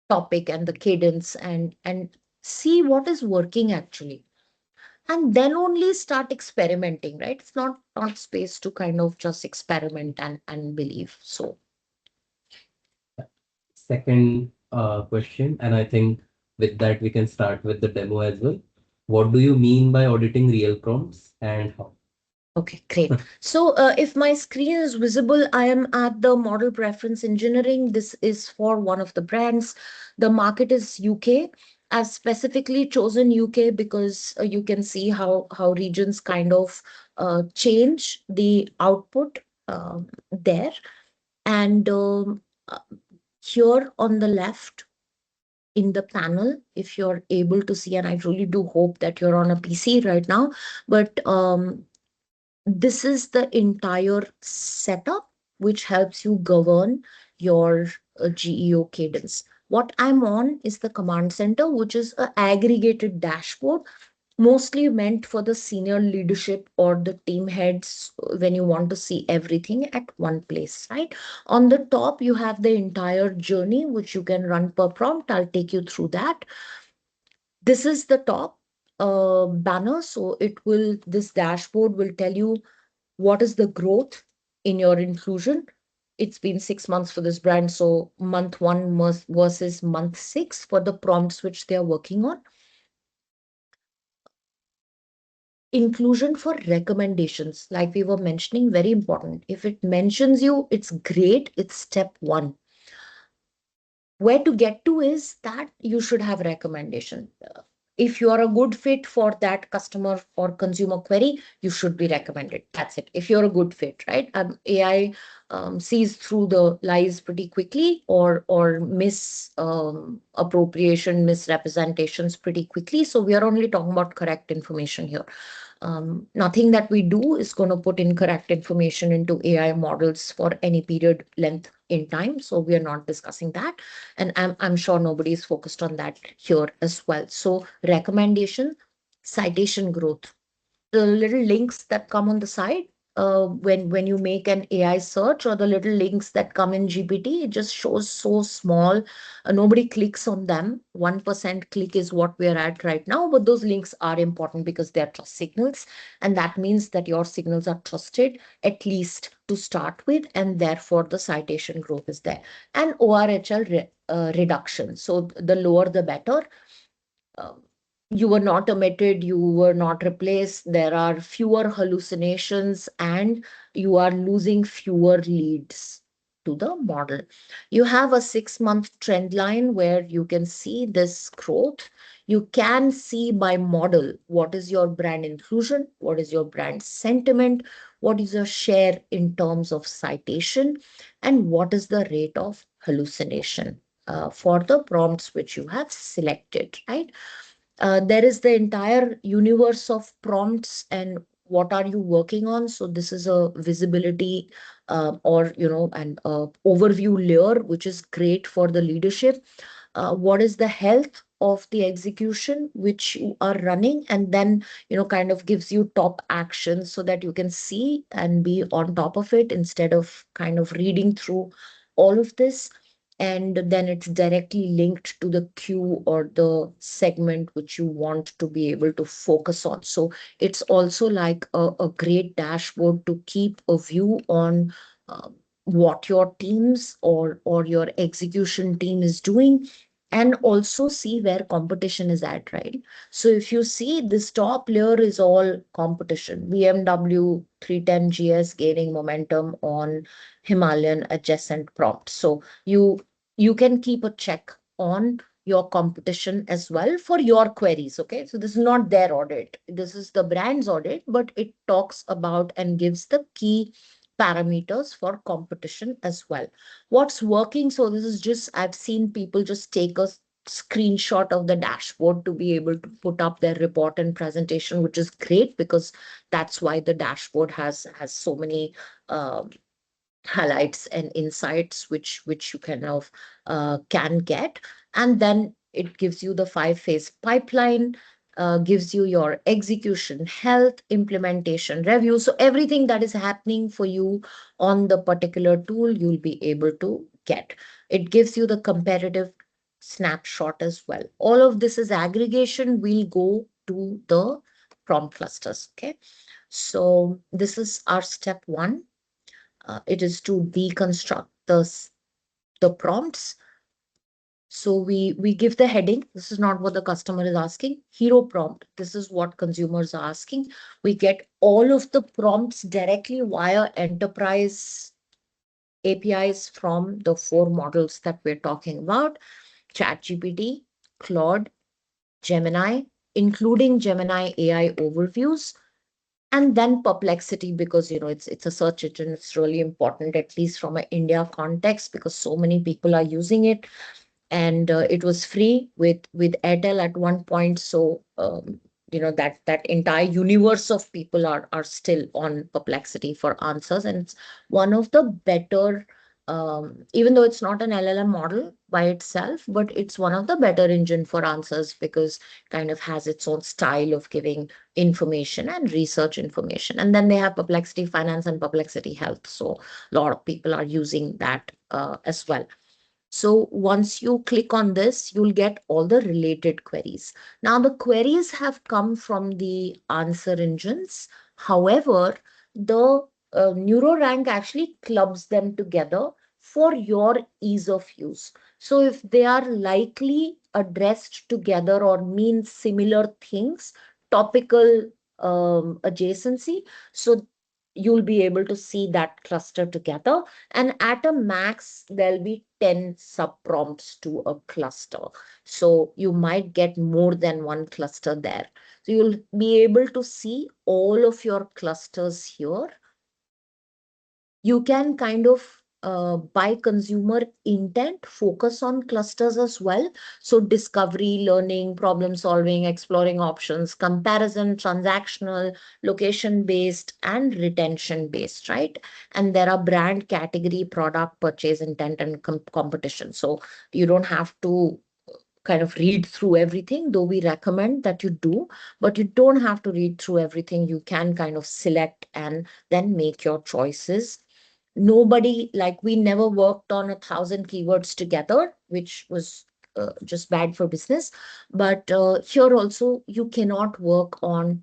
topic and the cadence, and see what is working actually, and then only start experimenting, right? It's not space to kind of just experiment and believe. So Second question, and I think with that we can start with the demo as well. What do you mean by auditing real prompts and how? Okay, great. So if my screen is visible, I am at the model preference engineering. This is for one of the brands. The market is UK. I've specifically chosen UK because you can see how regions kind of change the output there. And uh, here on the left in the panel, if you're able to see, and I really do hope that you're on a PC right now, but this is the entire setup which helps you govern your GEO cadence. What I'm on is the command center, which is an aggregated dashboard, mostly meant for the senior leadership or the team heads when you want to see everything at one place, right? On the top, you have the entire journey, which you can run per prompt. I'll take you through that. This is the top banner. So this dashboard will tell you what is the growth in your inclusion. It's been 6 months for this brand, so month one versus month six for the prompts which they are working on. Inclusion for recommendations, like we were mentioning, very important. If it mentions you, it's great, it's step one. Where to get to is that you should have recommendation. If you are a good fit for that customer or consumer query, you should be recommended. That's it. If you're a good fit, right? AI sees through the lies pretty quickly, or appropriation, misrepresentations pretty quickly. So we are only talking about correct information here. Nothing that we do is going to put incorrect information into AI models for any period length in time. So we are not discussing that. And I'm sure nobody is focused on that here as well. So recommendation, citation growth, the little links that come on the side when you make an AI search, or the little links that come in GPT, it just shows so small. Nobody clicks on them. 1% click is what we are at right now, but those links are important because they are trust signals, and that means that your signals are trusted, at least to start with, and therefore the citation growth is there. And ORHL reduction. So the lower the better. um, you were not omitted, you were not replaced, there are fewer hallucinations, and you are losing fewer leads to the model. You have a 6 month trend line where you can see this growth. You can see by model what is your brand inclusion, what is your brand sentiment, what is your share in terms of citation, and what is the rate of hallucination for the prompts which you have selected, right? There is the entire universe of prompts and what are you working on. So this is a visibility or an overview layer, which is great for the leadership. What is the health of the execution which you are running, and then kind of gives you top actions so that you can see and be on top of it instead of kind of reading through all of this. And then it's directly linked to the queue or the segment which you want to be able to focus on. So it's also like a great dashboard to keep a view on what your teams or your execution team is doing, and also see where competition is at, right? So if you see, this top layer is all competition. BMW 310 GS gaining momentum on Himalayan adjacent prompts. So you can keep a check on your competition as well for your queries. Okay, so this is not their audit, this is the brand's audit, but it talks about and gives the key parameters for competition as well. What's working? So this is just, I've seen people just take a screenshot of the dashboard to be able to put up their report and presentation, which is great because that's why the dashboard has so many highlights and insights which you can get. And then it gives you the 5 phase pipeline, gives you your execution, health, implementation, review. So everything that is happening for you on the particular tool, you'll be able to get. It gives you the comparative snapshot as well. All of this is aggregation. We'll go to the prompt clusters. Okay, so this is our step one. It is to deconstruct the prompts. So we give the heading. This is not what the customer is asking. Hero prompt. This is what consumers are asking. We get all of the prompts directly via enterprise APIs from the four models that we're talking about: ChatGPT, Claude, Gemini, including Gemini AI overviews, and then Perplexity, because it's a search engine. It's really important, at least from an India context, because so many people are using it. And it was free with Airtel at one point. So that entire universe of people are still on Perplexity for answers, and it's one of the better. Even though it's not an LLM model by itself, but it's one of the better engine for answers, because kind of has its own style of giving information and research information. And then they have Perplexity Finance and Perplexity Health. So a lot of people are using that as well. So once you click on this, you'll get all the related queries. Now, the queries have come from the answer engines. However, the NeuroRank actually clubs them together for your ease of use. So if they are likely addressed together or mean similar things, topical adjacency, so you'll be able to see that cluster together. And at a max, there'll be 10 sub prompts to a cluster. So you might get more than one cluster there. So you'll be able to see all of your clusters here. You can kind of by consumer intent focus on clusters as well. So discovery, learning, problem solving, exploring options, comparison, transactional, location based, and retention based, right? And there are brand, category, product, purchase intent, and competition. So you don't have to kind of read through everything, though we recommend that you do, but you don't have to read through everything. You can kind of select and then make your choices. Nobody, like, we never worked on 1,000 keywords together, which was just bad for business. But here also, you cannot work on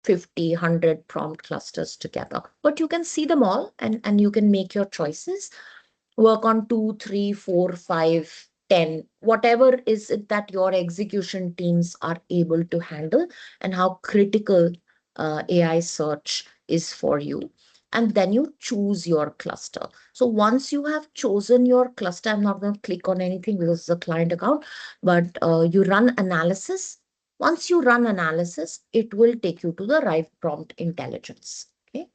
50, 100 prompt clusters together, but you can see them all, and you can make your choices. Work on 2, 3, 4, 5, 10, whatever is it that your execution teams are able to handle, and how critical AI search is for you. And then you choose your cluster. So once you have chosen your cluster, I'm not going to click on anything because it's a client account, but you run analysis. Once you run analysis, it will take you to the right prompt intelligence. Okay.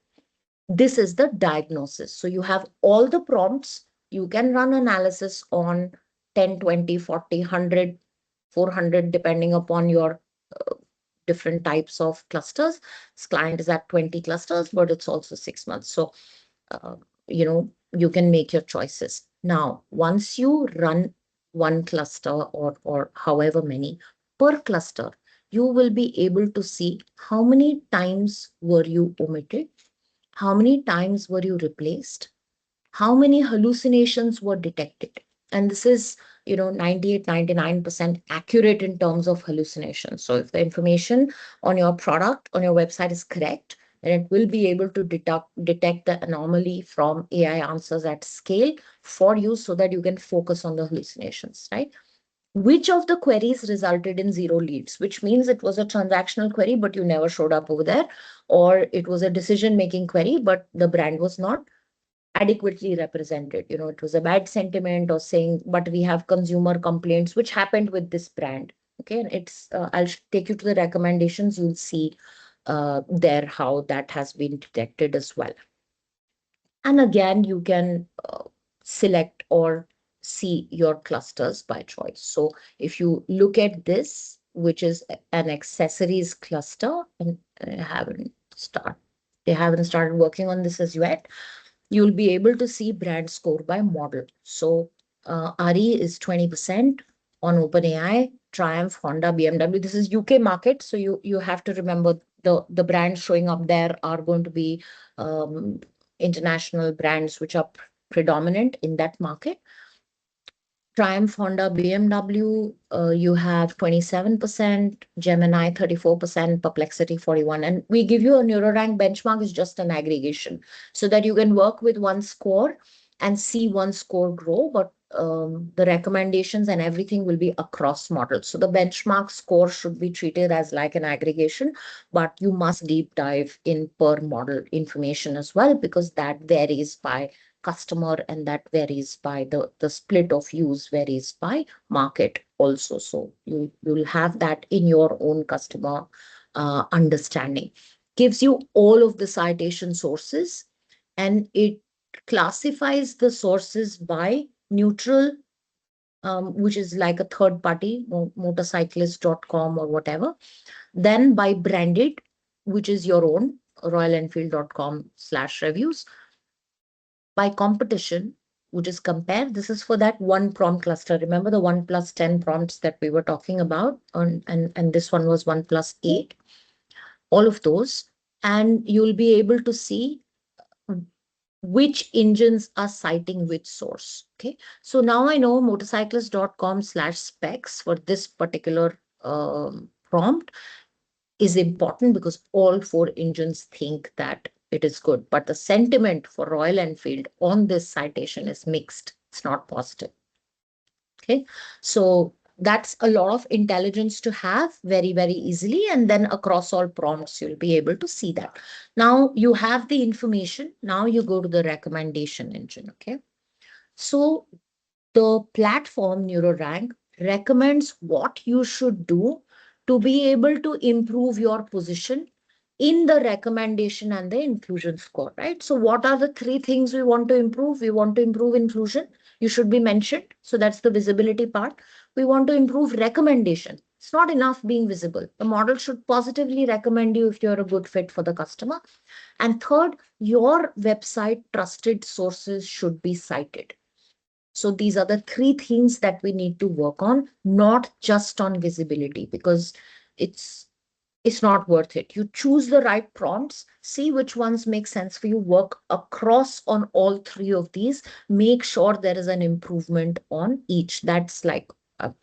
This is the diagnosis. So you have all the prompts. You can run analysis on 10, 20, 40, 100, 400, depending upon your different types of clusters. This client is at 20 clusters, but it's also 6 months. So, uh, you can make your choices. Now, once you run one cluster, or however many per cluster, you will be able to see how many times were you omitted, how many times were you replaced? How many hallucinations were detected? And this is, 98, 99% accurate in terms of hallucinations. So if the information on your product, on your website is correct, then it will be able to detect the anomaly from AI answers at scale for you, so that you can focus on the hallucinations, right? Which of the queries resulted in zero leads, which means it was a transactional query, but you never showed up over there, or it was a decision making query, but the brand was not adequately represented. It was a bad sentiment, or saying, but we have consumer complaints, which happened with this brand. Okay. And I'll take you to the recommendations. You'll see there how that has been detected as well. And again, you can select or see your clusters by choice. So if you look at this, which is an accessories cluster, and they haven't started working on this as yet, you'll be able to see brand score by model. So RE is 20% on OpenAI, Triumph, Honda, BMW. This is UK market, so you have to remember the brands showing up there are going to be um, international brands which are predominant in that market. Triumph, Honda, BMW, you have 27%, Gemini 34%, Perplexity 41. And we give you a NeuroRank benchmark is just an aggregation, so that you can work with one score and see one score grow. But the recommendations and everything will be across models. So the benchmark score should be treated as like an aggregation, but you must deep dive in per model information as well, because that varies by customer and that varies by the split of use varies by market also. So you'll have that in your own customer understanding. Gives you all of the citation sources, and it classifies the sources by neutral, which is like a third party, motorcyclist.com or whatever, then by branded, which is your own, royalenfield.com/reviews, by competition, which is compare. This is for that one prompt cluster. Remember the 1+10 prompts that we were talking about, and this one was 1+8, all of those. And you'll be able to see which engines are citing which source. Okay. So now I know motorcyclist.com/specs for this particular prompt is important because all four engines think that it is good. But the sentiment for Royal Enfield on this citation is mixed. It's not positive. Okay. So that's a lot of intelligence to have very, very easily. And then across all prompts, you'll be able to see that. Now you have the information. Now you go to the recommendation engine. Okay. So the platform NeuroRank recommends what you should do to be able to improve your position in the recommendation and the inclusion score, right? So what are the three things we want to improve? We want to improve inclusion. You should be mentioned. So that's the visibility part. We want to improve recommendation. It's not enough being visible. The model should positively recommend you if you're a good fit for the customer. And third, your website trusted sources should be cited. So these are the three things that we need to work on, not just on visibility, because it's it's not worth it. You choose the right prompts, see which ones make sense for you, work across on all three of these, make sure there is an improvement on each. That's like,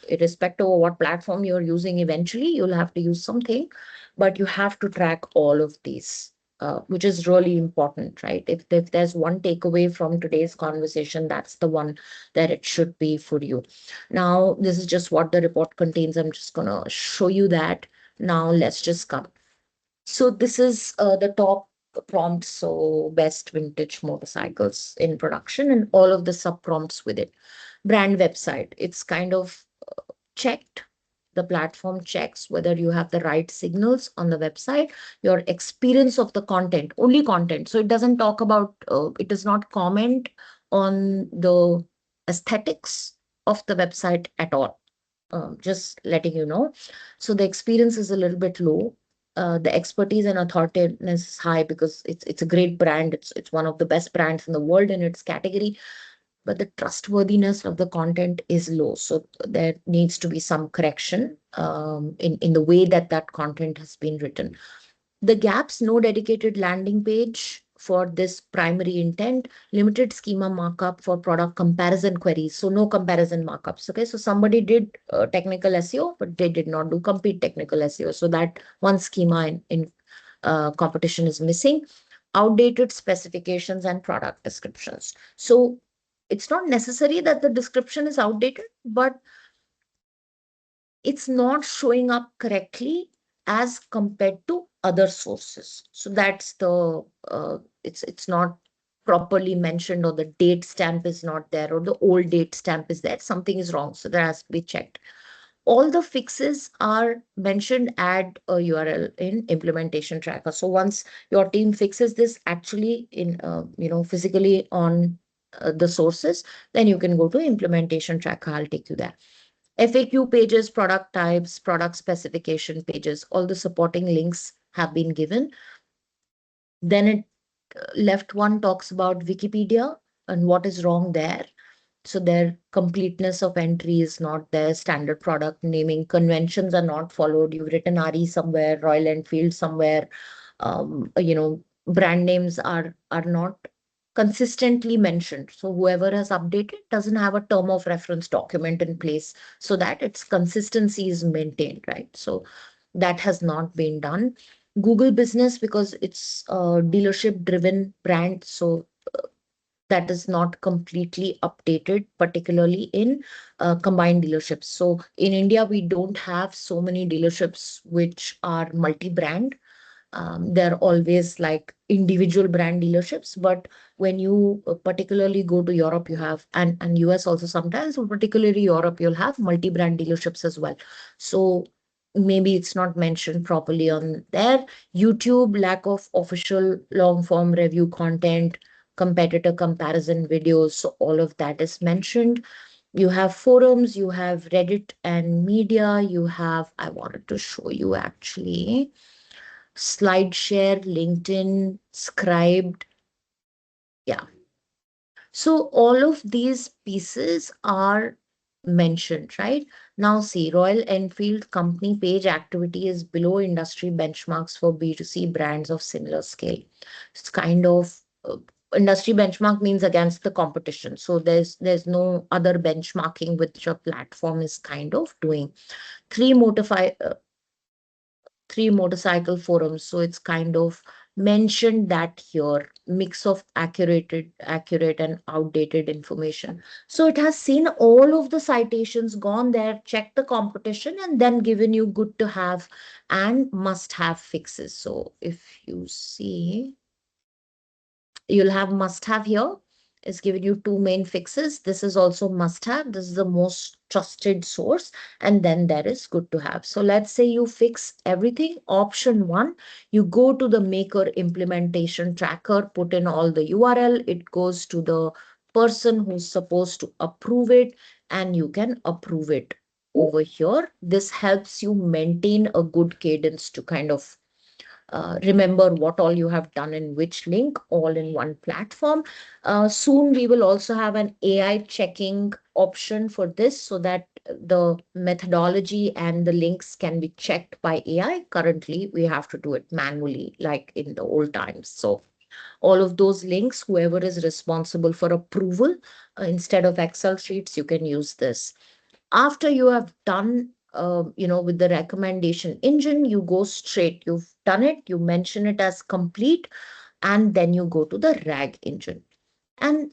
irrespective of what platform you're using, eventually you'll have to use something, but you have to track all of these. Which is really important, right? If there's one takeaway from today's conversation, that's the one that it should be for you. Now, this is just what the report contains. I'm just going to show you that. Now let's just come. So this is the top prompts. So best vintage motorcycles in production and all of the sub prompts with it. Brand website. It's kind of checked. The platform checks whether you have the right signals on the website, your experience of the content, only content. So it doesn't talk about, it does not comment on the aesthetics of the website at all. Just letting you know. So the experience is a little bit low. The expertise and authoritative is high because it's a great brand. It's one of the best brands in the world in its category, but the trustworthiness of the content is low. So there needs to be some correction in the way that that content has been written. The gaps: no dedicated landing page for this primary intent, limited schema markup for product comparison queries. So no comparison markups. Okay, so somebody did technical SEO, but they did not do complete technical SEO. So that one schema in competition is missing. Outdated specifications and product descriptions. So it's not necessary that the description is outdated, but it's not showing up correctly as compared to other sources. So that's the it's not properly mentioned, or the date stamp is not there, or the old date stamp is there. Something is wrong, so that has to be checked. All the fixes are mentioned. Add a URL in implementation tracker. So once your team fixes this actually in physically on the sources, then you can go to implementation tracker. I'll take you there. FAQ pages, product types, product specification pages, all the supporting links have been given. Then it left one talks about Wikipedia and what is wrong there. So their completeness of entry is not there. Standard product naming conventions are not followed. You've written RE somewhere, Royal Enfield somewhere. Brand names are not consistently mentioned. So whoever has updated doesn't have a term of reference document in place so that its consistency is maintained, right? So that has not been done. Google Business, because it's a dealership driven brand. So that is not completely updated, particularly in combined dealerships. So in India, we don't have so many dealerships which are multi-brand. They're always like individual brand dealerships. But when you particularly go to Europe, you have, and US also sometimes, but particularly Europe, you'll have multi-brand dealerships as well. So maybe it's not mentioned properly on there. YouTube, lack of official long form review content, competitor comparison videos. So all of that is mentioned. You have forums, you have Reddit and media, you have, I wanted to show you actually, SlideShare, LinkedIn, Scribed. Yeah. So all of these pieces are mentioned, right? Now see, Royal Enfield company page activity is below industry benchmarks for B2C brands of similar scale. It's kind of industry benchmark means against the competition. So there's no other benchmarking which a platform is kind of doing. Three motorfi three motorcycle forums. So it's kind of mentioned that here, mix of accurate and outdated information. So it has seen all of the citations, gone there, checked the competition, and then given you good to have and must have fixes. So if you see, you'll have must have here. It's given you two main fixes. This is also must have. This is the most trusted source. And then there is good to have. So let's say you fix everything. Option one, you go to the maker implementation tracker, put in all the URL. It goes to the person who's supposed to approve it, and you can approve it over here. This helps you maintain a good cadence to kind of remember what all you have done in which link, all in one platform. Soon we will also have an AI checking option for this, so that the methodology and the links can be checked by AI. Currently, we have to do it manually, like in the old times. So all of those links, whoever is responsible for approval, instead of Excel sheets, you can use this. After you have done with the recommendation engine, you go straight, you've done it, you mention it as complete, and then you go to the RAG engine, and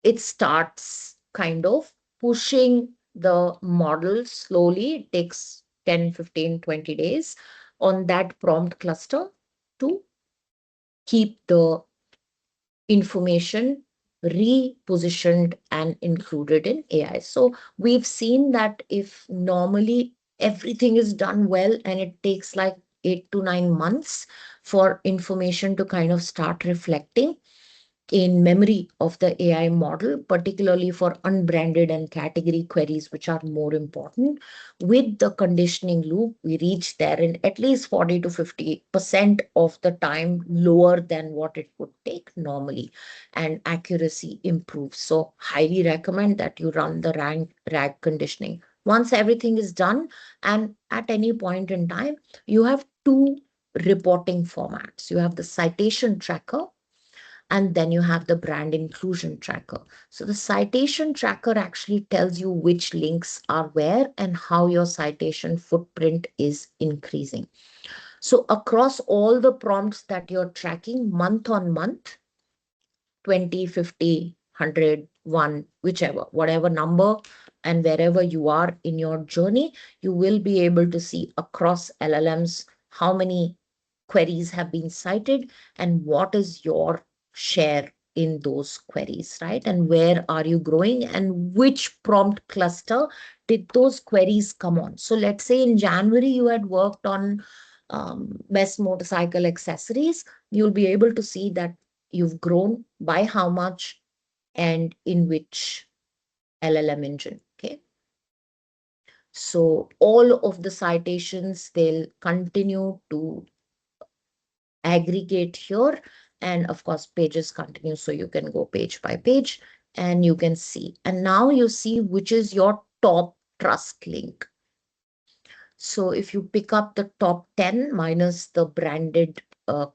it starts kind of pushing the model slowly. It takes 10, 15, 20 days on that prompt cluster to keep the information repositioned and included in AI. So we've seen that if normally everything is done well and it takes like 8 to 9 months for information to kind of start reflecting in memory of the AI model, particularly for unbranded and category queries, which are more important. With the conditioning loop, we reach there in at least 40 to 50% of the time, lower than what it would take normally, and accuracy improves. So, highly recommend that you run the RAG conditioning. Once everything is done, and at any point in time, you have two reporting formats. You have the citation tracker, and then you have the brand inclusion tracker. So the citation tracker actually tells you which links are where and how your citation footprint is increasing. So across all the prompts that you're tracking month on month, 20, 50, 100, 1, whichever, whatever number, and wherever you are in your journey, you will be able to see across LLMs how many queries have been cited and what is your share in those queries, right? And where are you growing and which prompt cluster did those queries come on? So let's say in January you had worked on best motorcycle accessories, you'll be able to see that you've grown by how much and in which LLM engine. Okay. So all of the citations, they'll continue to aggregate here. And of course, pages continue. So you can go page by page and you can see. And now you see which is your top trust link. So if you pick up the top 10 minus the branded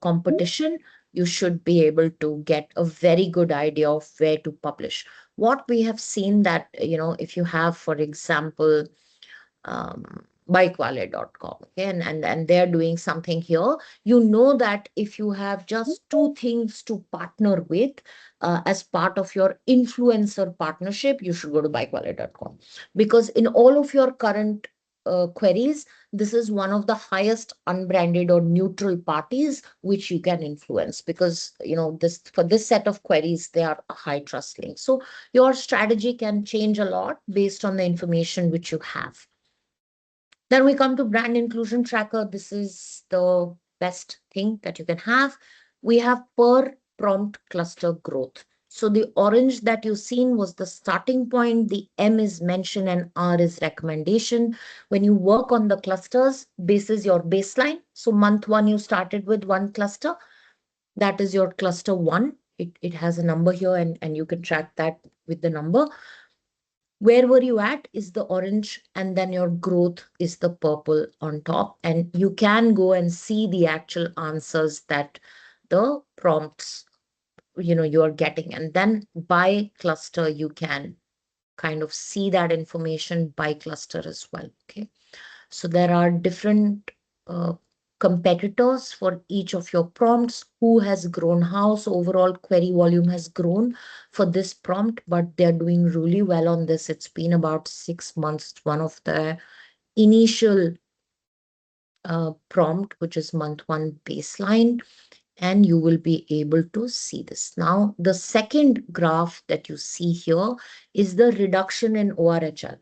competition, you should be able to get a very good idea of where to publish. What we have seen that, if you have, for example, bikevalet.com. Okay, and they're doing something here. You know that if you have just two things to partner with as part of your influencer partnership, you should go to bikevalet.com, because in all of your current queries, this is one of the highest unbranded or neutral parties which you can influence, because this, for this set of queries, they are a high trust link. So your strategy can change a lot based on the information which you have. Then we come to brand inclusion tracker. This is the best thing that you can have. We have per prompt cluster growth. So the orange that you've seen was the starting point, the M is mention, and R is recommendation. When you work on the clusters, this is your baseline. So month one, you started with one cluster. That is your cluster one. It has a number here, and you can track that with the number. Where were you at is the orange, and then your growth is the purple on top. And you can go and see the actual answers that the prompts you are getting. And then by cluster, you can kind of see that information by cluster as well. Okay, so there are different uh, competitors for each of your prompts. Who has grown how? So overall query volume has grown for this prompt, but they're doing really well on this. It's been about 6 months. One of the initial prompt, which is month one baseline, and you will be able to see this. Now, the second graph that you see here is the reduction in ORHL.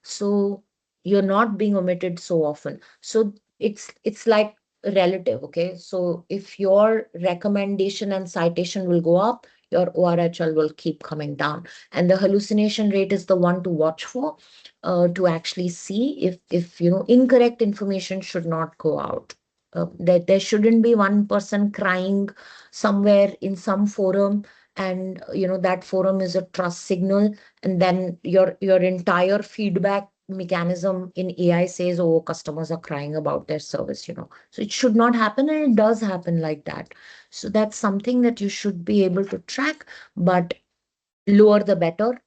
So you're not being omitted so often. So it's like relative, okay? So if your recommendation and citation will go up, your ORHL will keep coming down. And the hallucination rate is the one to watch for, to actually see if incorrect information should not go out. That there shouldn't be one person crying somewhere in some forum, and that forum is a trust signal, and then your entire feedback mechanism in AI says, oh, customers are crying about their service. So it should not happen, and it does happen like that. So that's something that you should be able to track, but lower the better.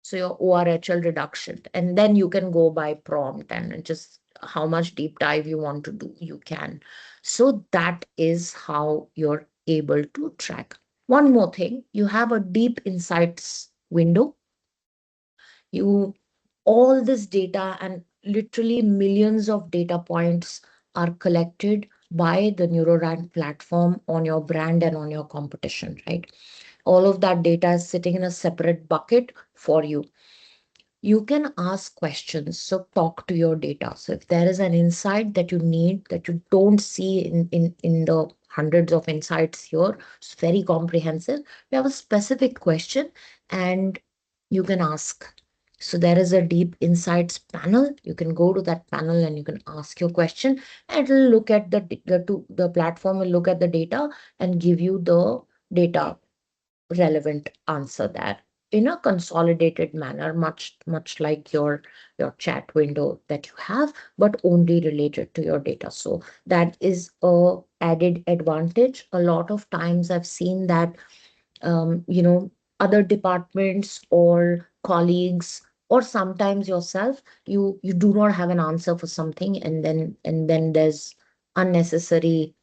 So your ORHL reduction, and then you can go by prompt and just how much deep dive you want to do, you can. So that is how you're able to track. One more thing, you have a deep insights window. You All this data and literally millions of data points are collected by the NeuroRank platform on your brand and on your competition, right? All of that data is sitting in a separate bucket for you. You can ask questions, so talk to your data. So if there is an insight that you need that you don't see in the hundreds of insights here, it's very comprehensive. You have a specific question, and you can ask. So there is a deep insights panel. You can go to that panel and you can ask your question, and it'll look at the platform will look at the data and give you the data relevant answer there in a consolidated manner, much like your chat window that you have, but only related to your data. So that is a added advantage. A lot of times I've seen that um, you know other departments or colleagues, or sometimes yourself, you do not have an answer for something, and then there's unnecessary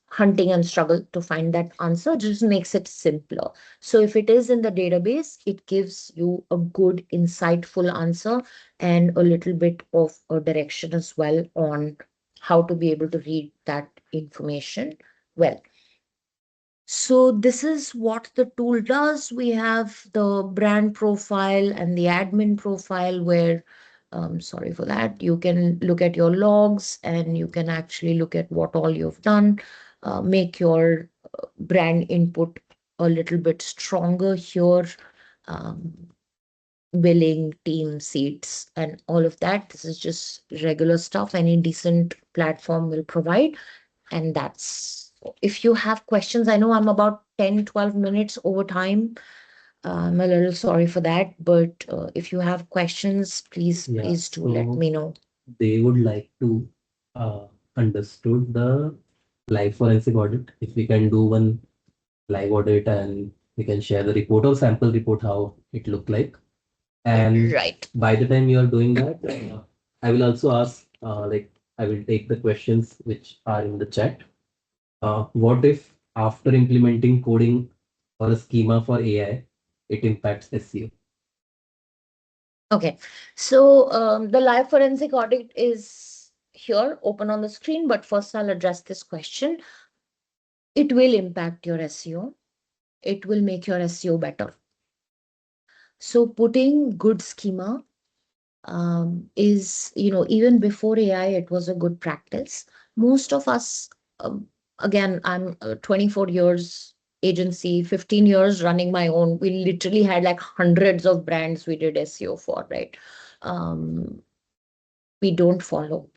hunting and struggle to find that answer. Just makes it simpler. So if it is in the database, it gives you a good insightful answer and a little bit of a direction as well on how to be able to read that information well. So this is what the tool does. We have the brand profile and the admin profile where, sorry for that, you can look at your logs and you can actually look at what all you've done, make your brand input a little bit stronger here, um, billing, team seats, and all of that. This is just regular stuff any decent platform will provide. And that's, if you have questions, I know I'm about 10-12 minutes over time. I'm a little sorry for that, but if you have questions, please, Yeah, please do let so me know. they would like to understood the live forensic audit. If we can do one live audit and we can share the report or sample report how it looked like. And Right. by the time you are doing that, I will also ask, I will take the questions which are in the chat. What if after implementing coding or a schema for AI, it impacts SEO? Okay, so the live forensic audit is here open on the screen, but first I'll address this question. It will impact your SEO. It will make your SEO better. So putting good schema is, even before AI, it was a good practice. Most of us, again, I'm 24 years agency, 15 years running my own. We literally had like hundreds of brands we did SEO for, right? Um, we don't follow.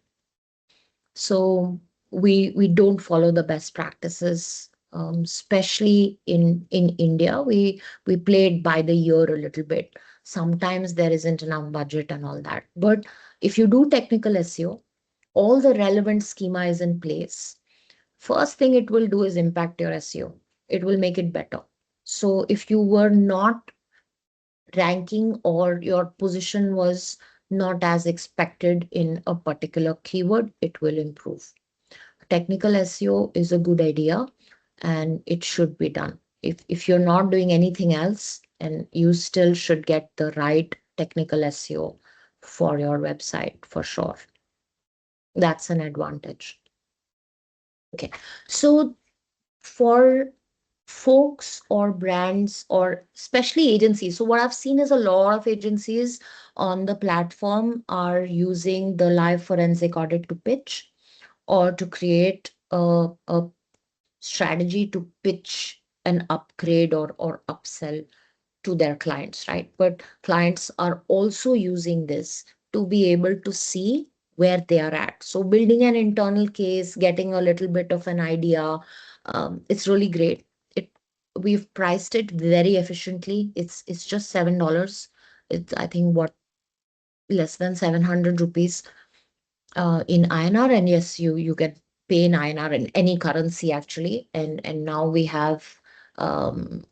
So we don't follow the best practices, especially in India. We play it by the year a little bit. Sometimes there isn't enough budget and all that. But if you do technical SEO, all the relevant schema is in place. First thing it will do is impact your SEO. It will make it better. So if you were not ranking or your position was not as expected in a particular keyword, it will improve. Technical SEO is a good idea and it should be done. If you're not doing anything else, and you still should get the right technical SEO for your website for sure. That's an advantage. Okay. So for folks or brands or especially agencies, so what I've seen is a lot of agencies on the platform are using the live forensic audit to pitch or to create a strategy to pitch an upgrade or upsell to their clients, right? But clients are also using this to be able to see where they are at. So building an internal case, getting a little bit of an idea, it's really great. It We've priced it very efficiently. It's just $7. It's, I think, what, less than 700 rupees in INR, and yes, you can pay in INR in any currency actually. And now we have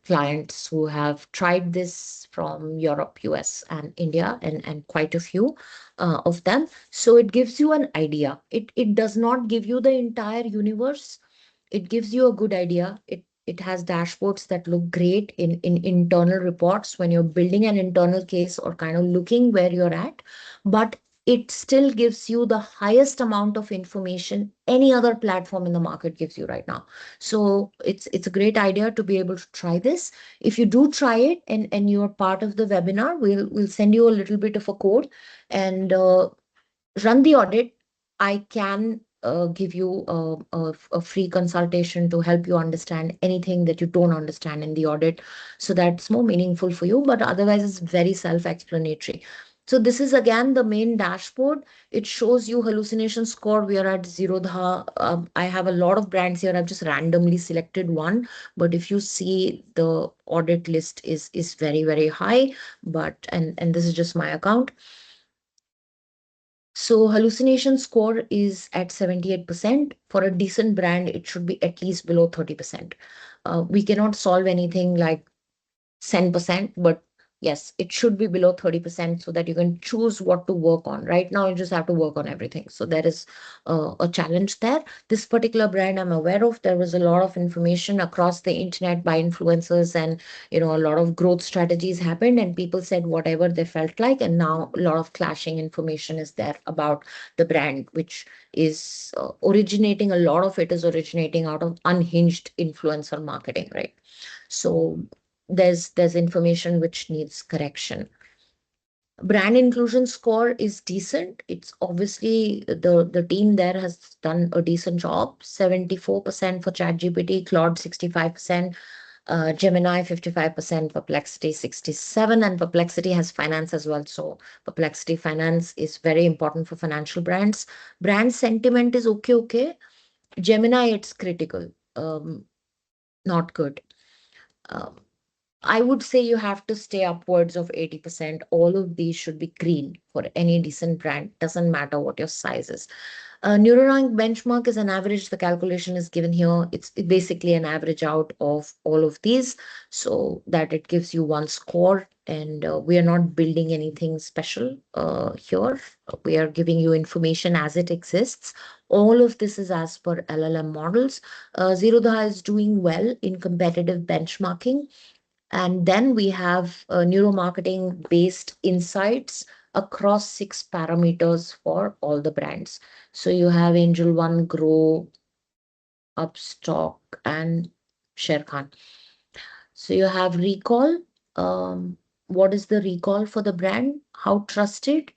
clients who have tried this from Europe, US, and India, and quite a few of them. So it gives you an idea. It does not give you the entire universe. It gives you a good idea. It has dashboards that look great in internal reports when you're building an internal case or kind of looking where you're at. But it still gives you the highest amount of information any other platform in the market gives you right now. So it's a great idea to be able to try this. If you do try it and you're part of the webinar, we'll send you a little bit of a code and run the audit. I can give you a free consultation to help you understand anything that you don't understand in the audit. So that's more meaningful for you, but otherwise it's very self-explanatory. So this is again the main dashboard. It shows you hallucination score. We are at zero. I have a lot of brands here. I've just randomly selected one, but if you see the audit list is very, very high. But and this is just my account. So hallucination score is at 78%. For a decent brand, it should be at least below 30%. We cannot solve anything like 10%, but yes, it should be below 30% so that you can choose what to work on. Right now, you just have to work on everything. So there is a challenge there. This particular brand I'm aware of, there was a lot of information across the internet by influencers, and a lot of growth strategies happened and people said whatever they felt like. And now a lot of clashing information is there about the brand, which is originating, a lot of it is originating out of unhinged influencer marketing, right? So there's information which needs correction. Brand inclusion score is decent. It's obviously the team there has done a decent job. 74% for ChatGPT, Claude 65%, Gemini 55%, Perplexity 67, and Perplexity has finance as well. So Perplexity finance is very important for financial brands. Brand sentiment is okay. Gemini, it's critical. Not good. Um, I would say you have to stay upwards of 80%. All of these should be green for any decent brand. Doesn't matter what your size is. NeuroRank benchmark is an average. The calculation is given here. It's basically an average out of all of these so that it gives you one score. and we are not building anything special here. We are giving you information as it exists. All of this is as per LLM models. Zerodha is doing well in competitive benchmarking. And then we have neuromarketing based insights across 6 parameters for all the brands. So you have Angel One, Grow, Upstock, and Sherkhan. So you have recall. Um, what is the recall for the brand? How trusted?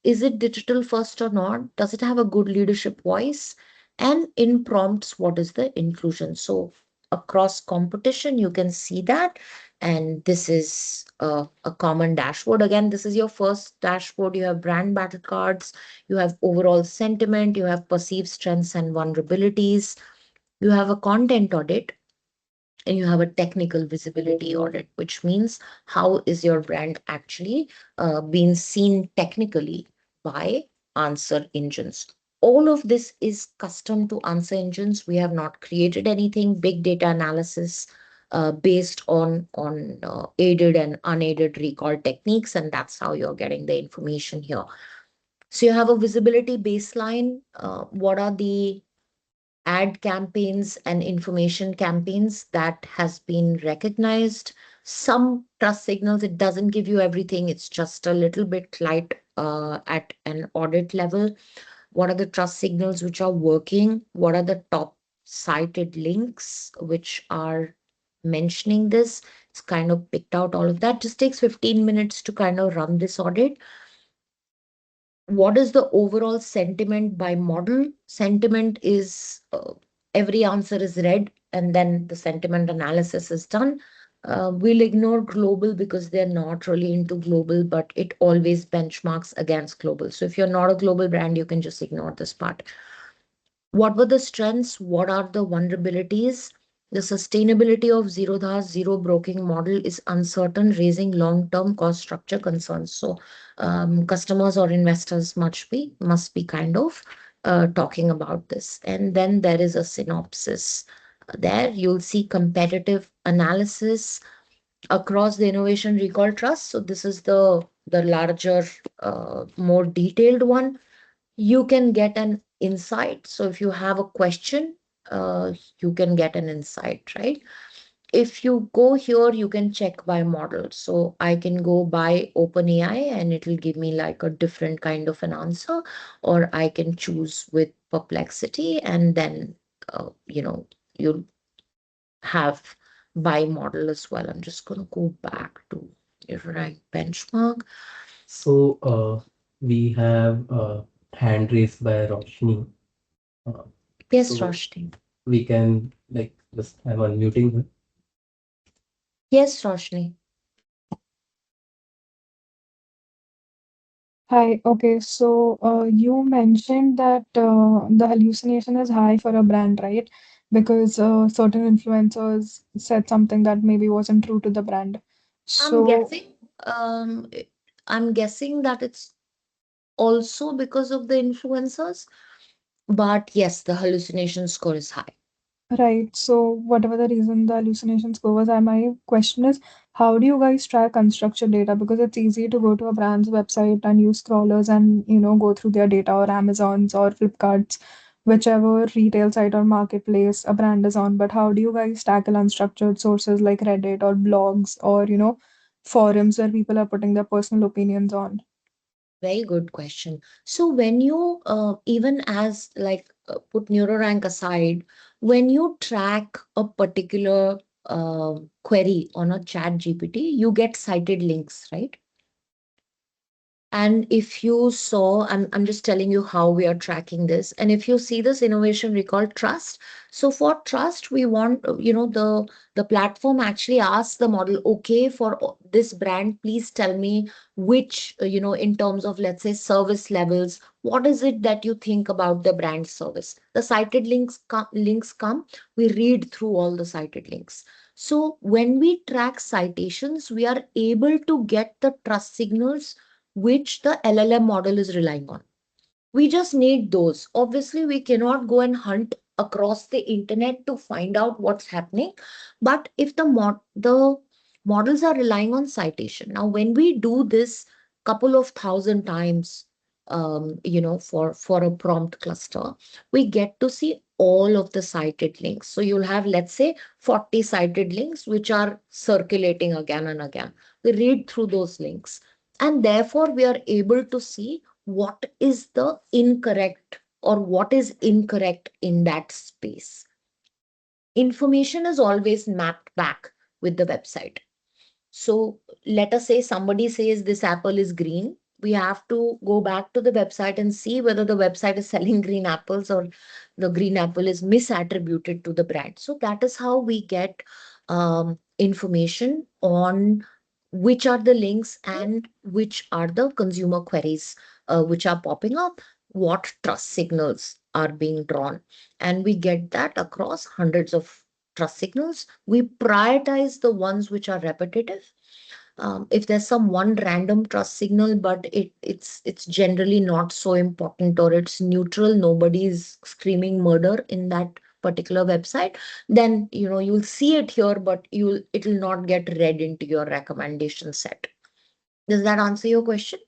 Is it digital first or not? Does it have a good leadership voice? And in prompts, what is the inclusion? So across competition, you can see that. And this is a common dashboard. Again, this is your first dashboard. You have brand battle cards, you have overall sentiment, you have perceived strengths and vulnerabilities, you have a content audit, and you have a technical visibility audit, which means how is your brand actually being seen technically by answer engines. All of this is custom to answer engines. We have not created anything. Big data analysis based on aided and unaided recall techniques, and that's how you're getting the information here. So you have a visibility baseline. What are the ad campaigns and information campaigns that has been recognized? Some trust signals, it doesn't give you everything, it's just a little bit light at an audit level. What are the trust signals which are working? What are the top cited links which are mentioning this? It's kind of picked out all of that. Just takes 15 minutes to kind of run this audit. What is the overall sentiment by model? Sentiment is every answer is read and then the sentiment analysis is done. We'll ignore global because they're not really into global, but it always benchmarks against global. So if you're not a global brand, you can just ignore this part. What were the strengths? What are the vulnerabilities? The sustainability of Zerodha's zero broking model is uncertain, raising long-term cost structure concerns. So, customers or investors must be kind of talking about this. And then there is a synopsis. There you'll see competitive analysis across the innovation recall trust. So this is the larger, more detailed one. You can get an insight. So if you have a question, you can get an insight, right? If you go here, you can check by model. So I can go by OpenAI and it'll give me like a different kind of an answer, or I can choose with Perplexity and then, you'll have by model as well. I'm just going to go back to your rank benchmark. So we have hand raised by Roshni. Uh, Yes, so Roshni. we can like just have unmuting her. Yes, Roshni. Hi. Okay. So you mentioned that the hallucination is high for a brand, right? Because certain influencers said something that maybe wasn't true to the brand. I'm So, guessing, um, i- I'm guessing that it's also because of the influencers, but yes, the hallucination score is high. right. So, whatever the reason the hallucinations go was, my question is, how do you guys track unstructured data? Because it's easy to go to a brand's website and use crawlers and, go through their data or Amazon's or Flipkart's, whichever retail site or marketplace a brand is on. But how do you guys tackle unstructured sources like Reddit or blogs or, forums where people are putting their personal opinions on? Very good question. So when you even as like put NeuroRank aside, when you track a particular query on a chat GPT, you get cited links, right? And if you saw, I'm just telling you how we are tracking this. And if you see this innovation recall trust, so for trust, we want, the platform actually asks the model, okay, for this brand, please tell me which, in terms of, let's say, service levels, what is it that you think about the brand service? The cited links come, we read through all the cited links. So when we track citations, we are able to get the trust signals which the LLM model is relying on. We just need those. Obviously, we cannot go and hunt across the internet to find out what's happening. But if the Models are relying on citation. Now, when we do this couple of thousand times, for a prompt cluster, we get to see all of the cited links. So you'll have, let's say, 40 cited links, which are circulating again and again. We read through those links, and therefore we are able to see what is the incorrect or what is incorrect in that space. Information is always mapped back with the website. So let us say somebody says this apple is green. We have to go back to the website and see whether the website is selling green apples or the green apple is misattributed to the brand. So that is how we get information on which are the links and which are the consumer queries which are popping up, what trust signals are being drawn. And we get that across hundreds of trust signals. We prioritize the ones which are repetitive. If there's some one random trust signal, but it's generally not so important or it's neutral, nobody's screaming murder in that particular website, then you'll see it here, but it'll not get read into your recommendation set. Does that answer your question?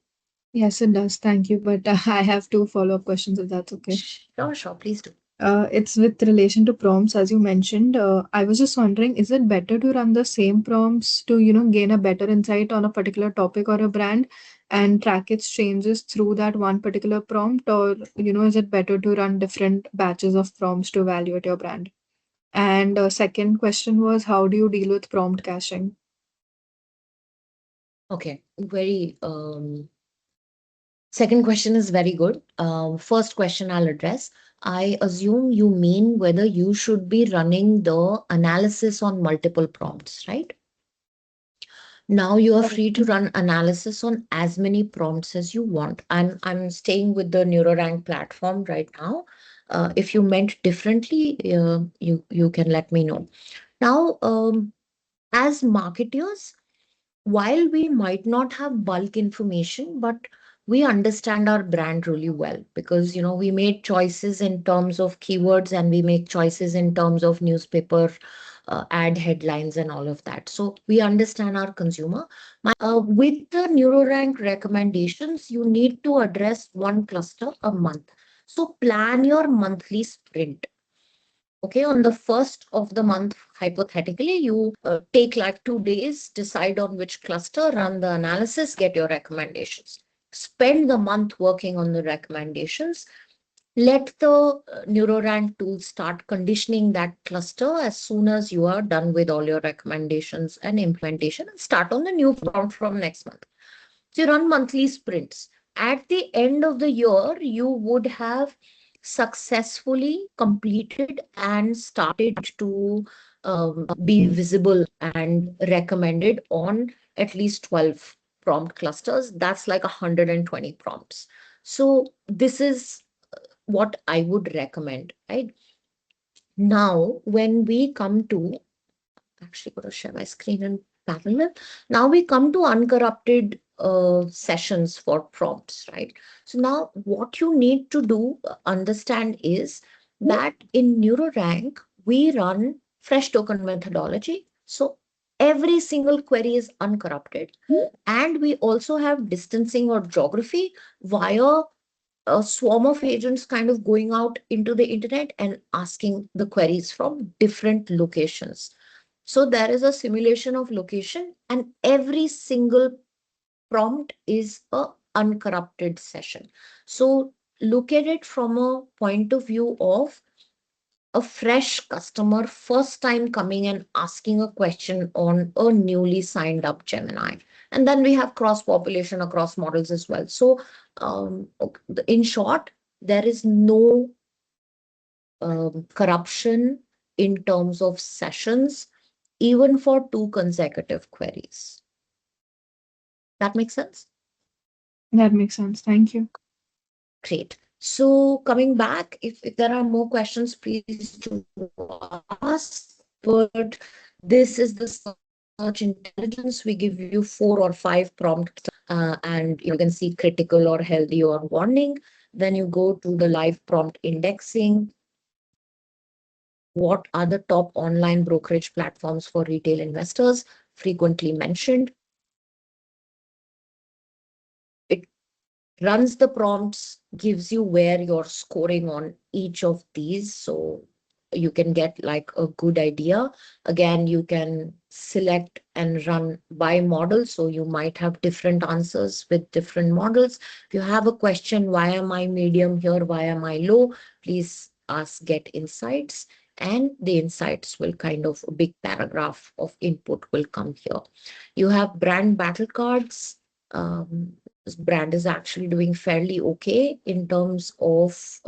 Yes, it does. Thank you. But I have two follow-up questions if that's okay. Sure, sure, please do. It's with relation to prompts, as you mentioned. I was just wondering, is it better to run the same prompts to, gain a better insight on a particular topic or a brand and track its changes through that one particular prompt? Or, is it better to run different batches of prompts to evaluate your brand? And second question was, how do you deal with prompt caching? Okay, very second question is very good. First question I'll address. I assume you mean whether you should be running the analysis on multiple prompts, right? Now you are free to run analysis on as many prompts as you want. I'm staying with the NeuroRank platform right now. If you meant differently, you can let me know. Now, as marketers, while we might not have bulk information, but we understand our brand really well because we made choices in terms of keywords and we make choices in terms of newspaper ad headlines and all of that. So we understand our consumer. With the NeuroRank recommendations, you need to address one cluster a month. So plan your monthly sprint. Okay, on the first of the month, hypothetically, you take like 2 days, decide on which cluster, run the analysis, get your recommendations. Spend the month working on the recommendations. Let the NeuroRank tool start conditioning that cluster as soon as you are done with all your recommendations and implementation and start on the new prompt from next month. So you run monthly sprints. At the end of the year, you would have successfully completed and started to be visible and recommended on at least 12 prompt clusters. That's like 120 prompts. So this is what I would recommend, right? Now, when we come to actually going to share my screen in parallel. Now we come to uncorrupted sessions for prompts, right? So now what you need to do, understand is that in NeuroRank, we run fresh token methodology. So every single query is uncorrupted. And we also have distancing or geography via a swarm of agents kind of going out into the internet and asking the queries from different locations. So there is a simulation of location and every single prompt is a uncorrupted session. So look at it from a point of view of a fresh customer first time coming and asking a question on a newly signed up Gemini. And then we have cross population across models as well. So in short, there is no corruption in terms of sessions, even for 2 consecutive queries. That makes sense? That makes sense. Thank you. Great. So coming back, if there are more questions, please do ask. But this is the search intelligence. We give you 4 or 5 prompts, and you can see critical or healthy or warning. Then you go to the live prompt indexing. What are the top online brokerage platforms for retail investors? frequently mentioned. It runs the prompts, gives you where you're scoring on each of these. So you can get like a good idea. Again, you can select and run by model. So you might have different answers with different models. If you have a question, why am I medium here? Why am I low? Please ask get insights. And the insights will kind of a big paragraph of input will come here. You have brand battle cards. This brand is actually doing fairly okay in terms of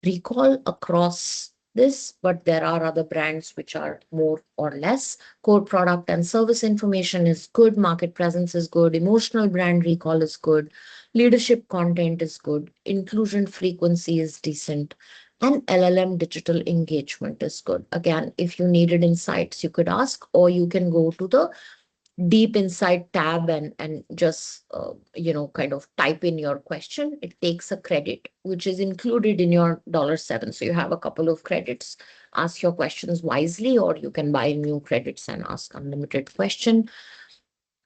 recall across this, but there are other brands which are more or less. Core product and service information is good, market presence is good, emotional brand recall is good, leadership content is good, inclusion frequency is decent, and LLM digital engagement is good. Again, if you needed insights, you could ask, or you can go to the deep inside tab and just kind of type in your question. It takes a credit which is included in your $7, so you have a couple of credits. Ask your questions wisely, or you can buy new credits and ask unlimited question.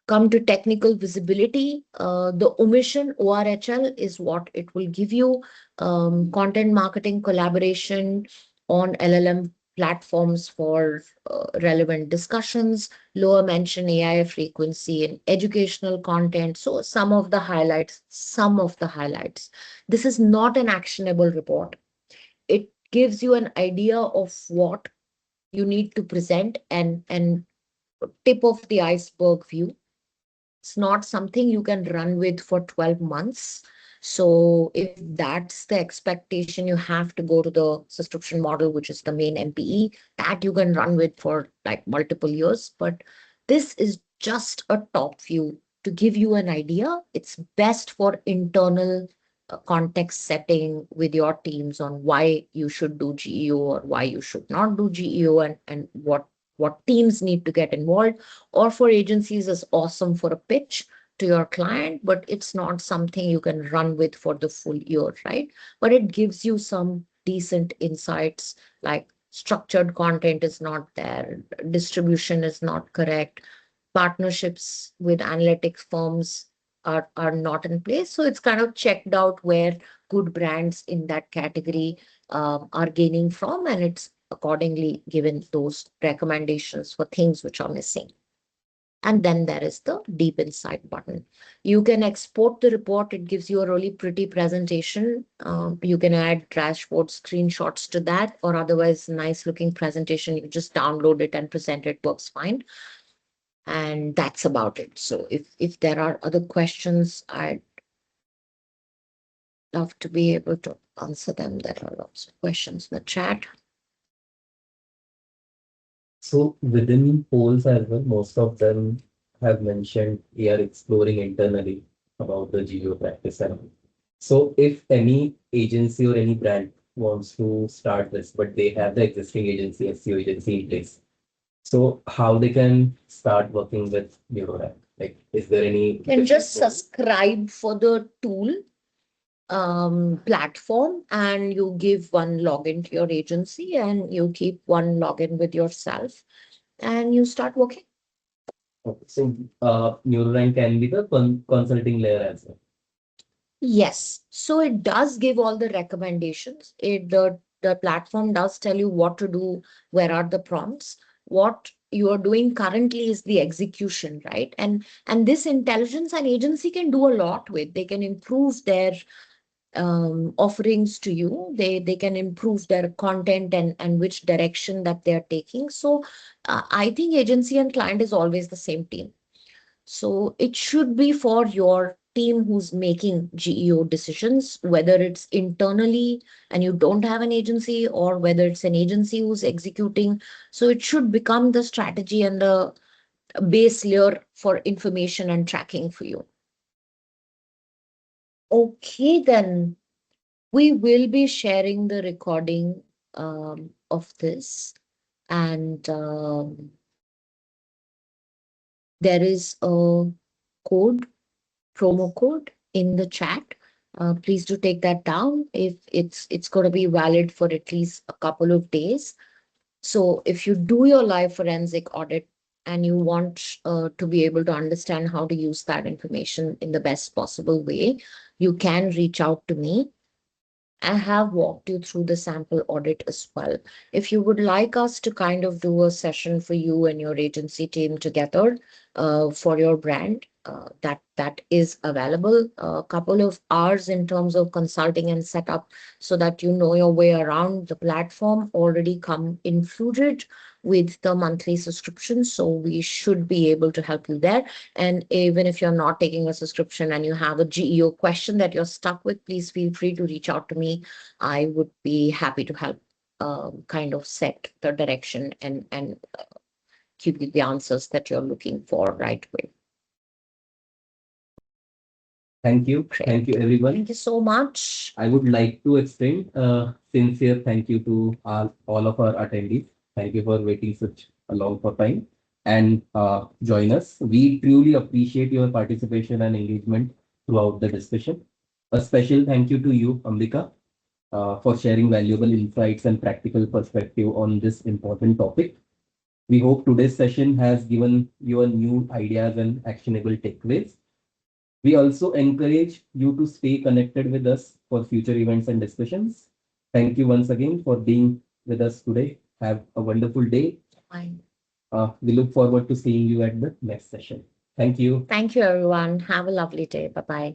Come to technical visibility, the omission ORHL is what it will give you. Content marketing collaboration on LLM platforms for relevant discussions, lower mention AI frequency in educational content. So some of the highlights. This is not an actionable report. It gives you an idea of what you need to present and tip of the iceberg view. It's not something you can run with for 12 months. So if that's the expectation, you have to go to the subscription model, which is the main MPE that you can run with for like multiple years. But this is just a top view to give you an idea. It's best for internal context setting with your teams on why you should do GEO or why you should not do GEO, and what teams need to get involved. Or for agencies is awesome for a pitch to your client, but it's not something you can run with for the full year, right? But it gives you some decent insights, like structured content is not there, distribution is not correct, partnerships with analytics firms are not in place. So it's kind of checked out where good brands in that category are gaining from, and it's accordingly given those recommendations for things which are missing. And then there is the deep insight button. You can export the report. It gives you a really pretty presentation. You can add dashboard screenshots to that, or otherwise nice looking presentation. You just download it and present it, works fine. And that's about it. So if there are other questions, I'd love to be able to answer them. There are lots of questions in the chat. So within polls as well, most of them have mentioned we are exploring internally about the geo practice and all. So if any agency or any brand wants to start this, but they have the existing agency, SEO agency in place, so how they can start working with NeuroRank? Like, is there any You can just subscribe for the tool platform, and you give one login to your agency and you keep one login with yourself and you start working. Okay, so NeuroRank can be the consulting layer as well. Yes, so it does give all the recommendations. The platform does tell you what to do, where are the prompts. What you are doing currently is the execution, right? And this intelligence an agency can do a lot with. They can improve their offerings to you. They can improve their content and which direction that they are taking. So I think agency and client is always the same team. So it should be for your team who's making GEO decisions, whether it's internally and you don't have an agency, or whether it's an agency who's executing. So it should become the strategy and the base layer for information and tracking for you. Okay, then we will be sharing the recording of this, and there is a code, promo code in the chat. Please do take that down. If it's going to be valid for at least a couple of days. So if you do your live forensic audit and you want to be able to understand how to use that information in the best possible way, you can reach out to me. I have walked you through the sample audit as well. If you would like us to kind of do a session for you and your agency team together for your brand, that is available. A couple of hours in terms of consulting and setup, so that you know your way around the platform already come included with the monthly subscription. So we should be able to help you there. And even if you're not taking a subscription and you have a GEO question that you're stuck with, please feel free to reach out to me. I would be happy to help kind of set the direction and give you the answers that you're looking for right away. Thank you. Great. Thank you, everyone. Thank you so much. I would like to extend a sincere thank you to all of our attendees. Thank you for waiting such a long for time and join us. We truly appreciate your participation and engagement throughout the discussion. A special thank you to you, Ambika, for sharing valuable insights and practical perspective on this important topic. We hope today's session has given you a new ideas and actionable takeaways. We also encourage you to stay connected with us for future events and discussions. Thank you once again for being with us today. Have a wonderful day. Bye. We look forward to seeing you at the next session. Thank you. Thank you, everyone. Have a lovely day. Bye bye.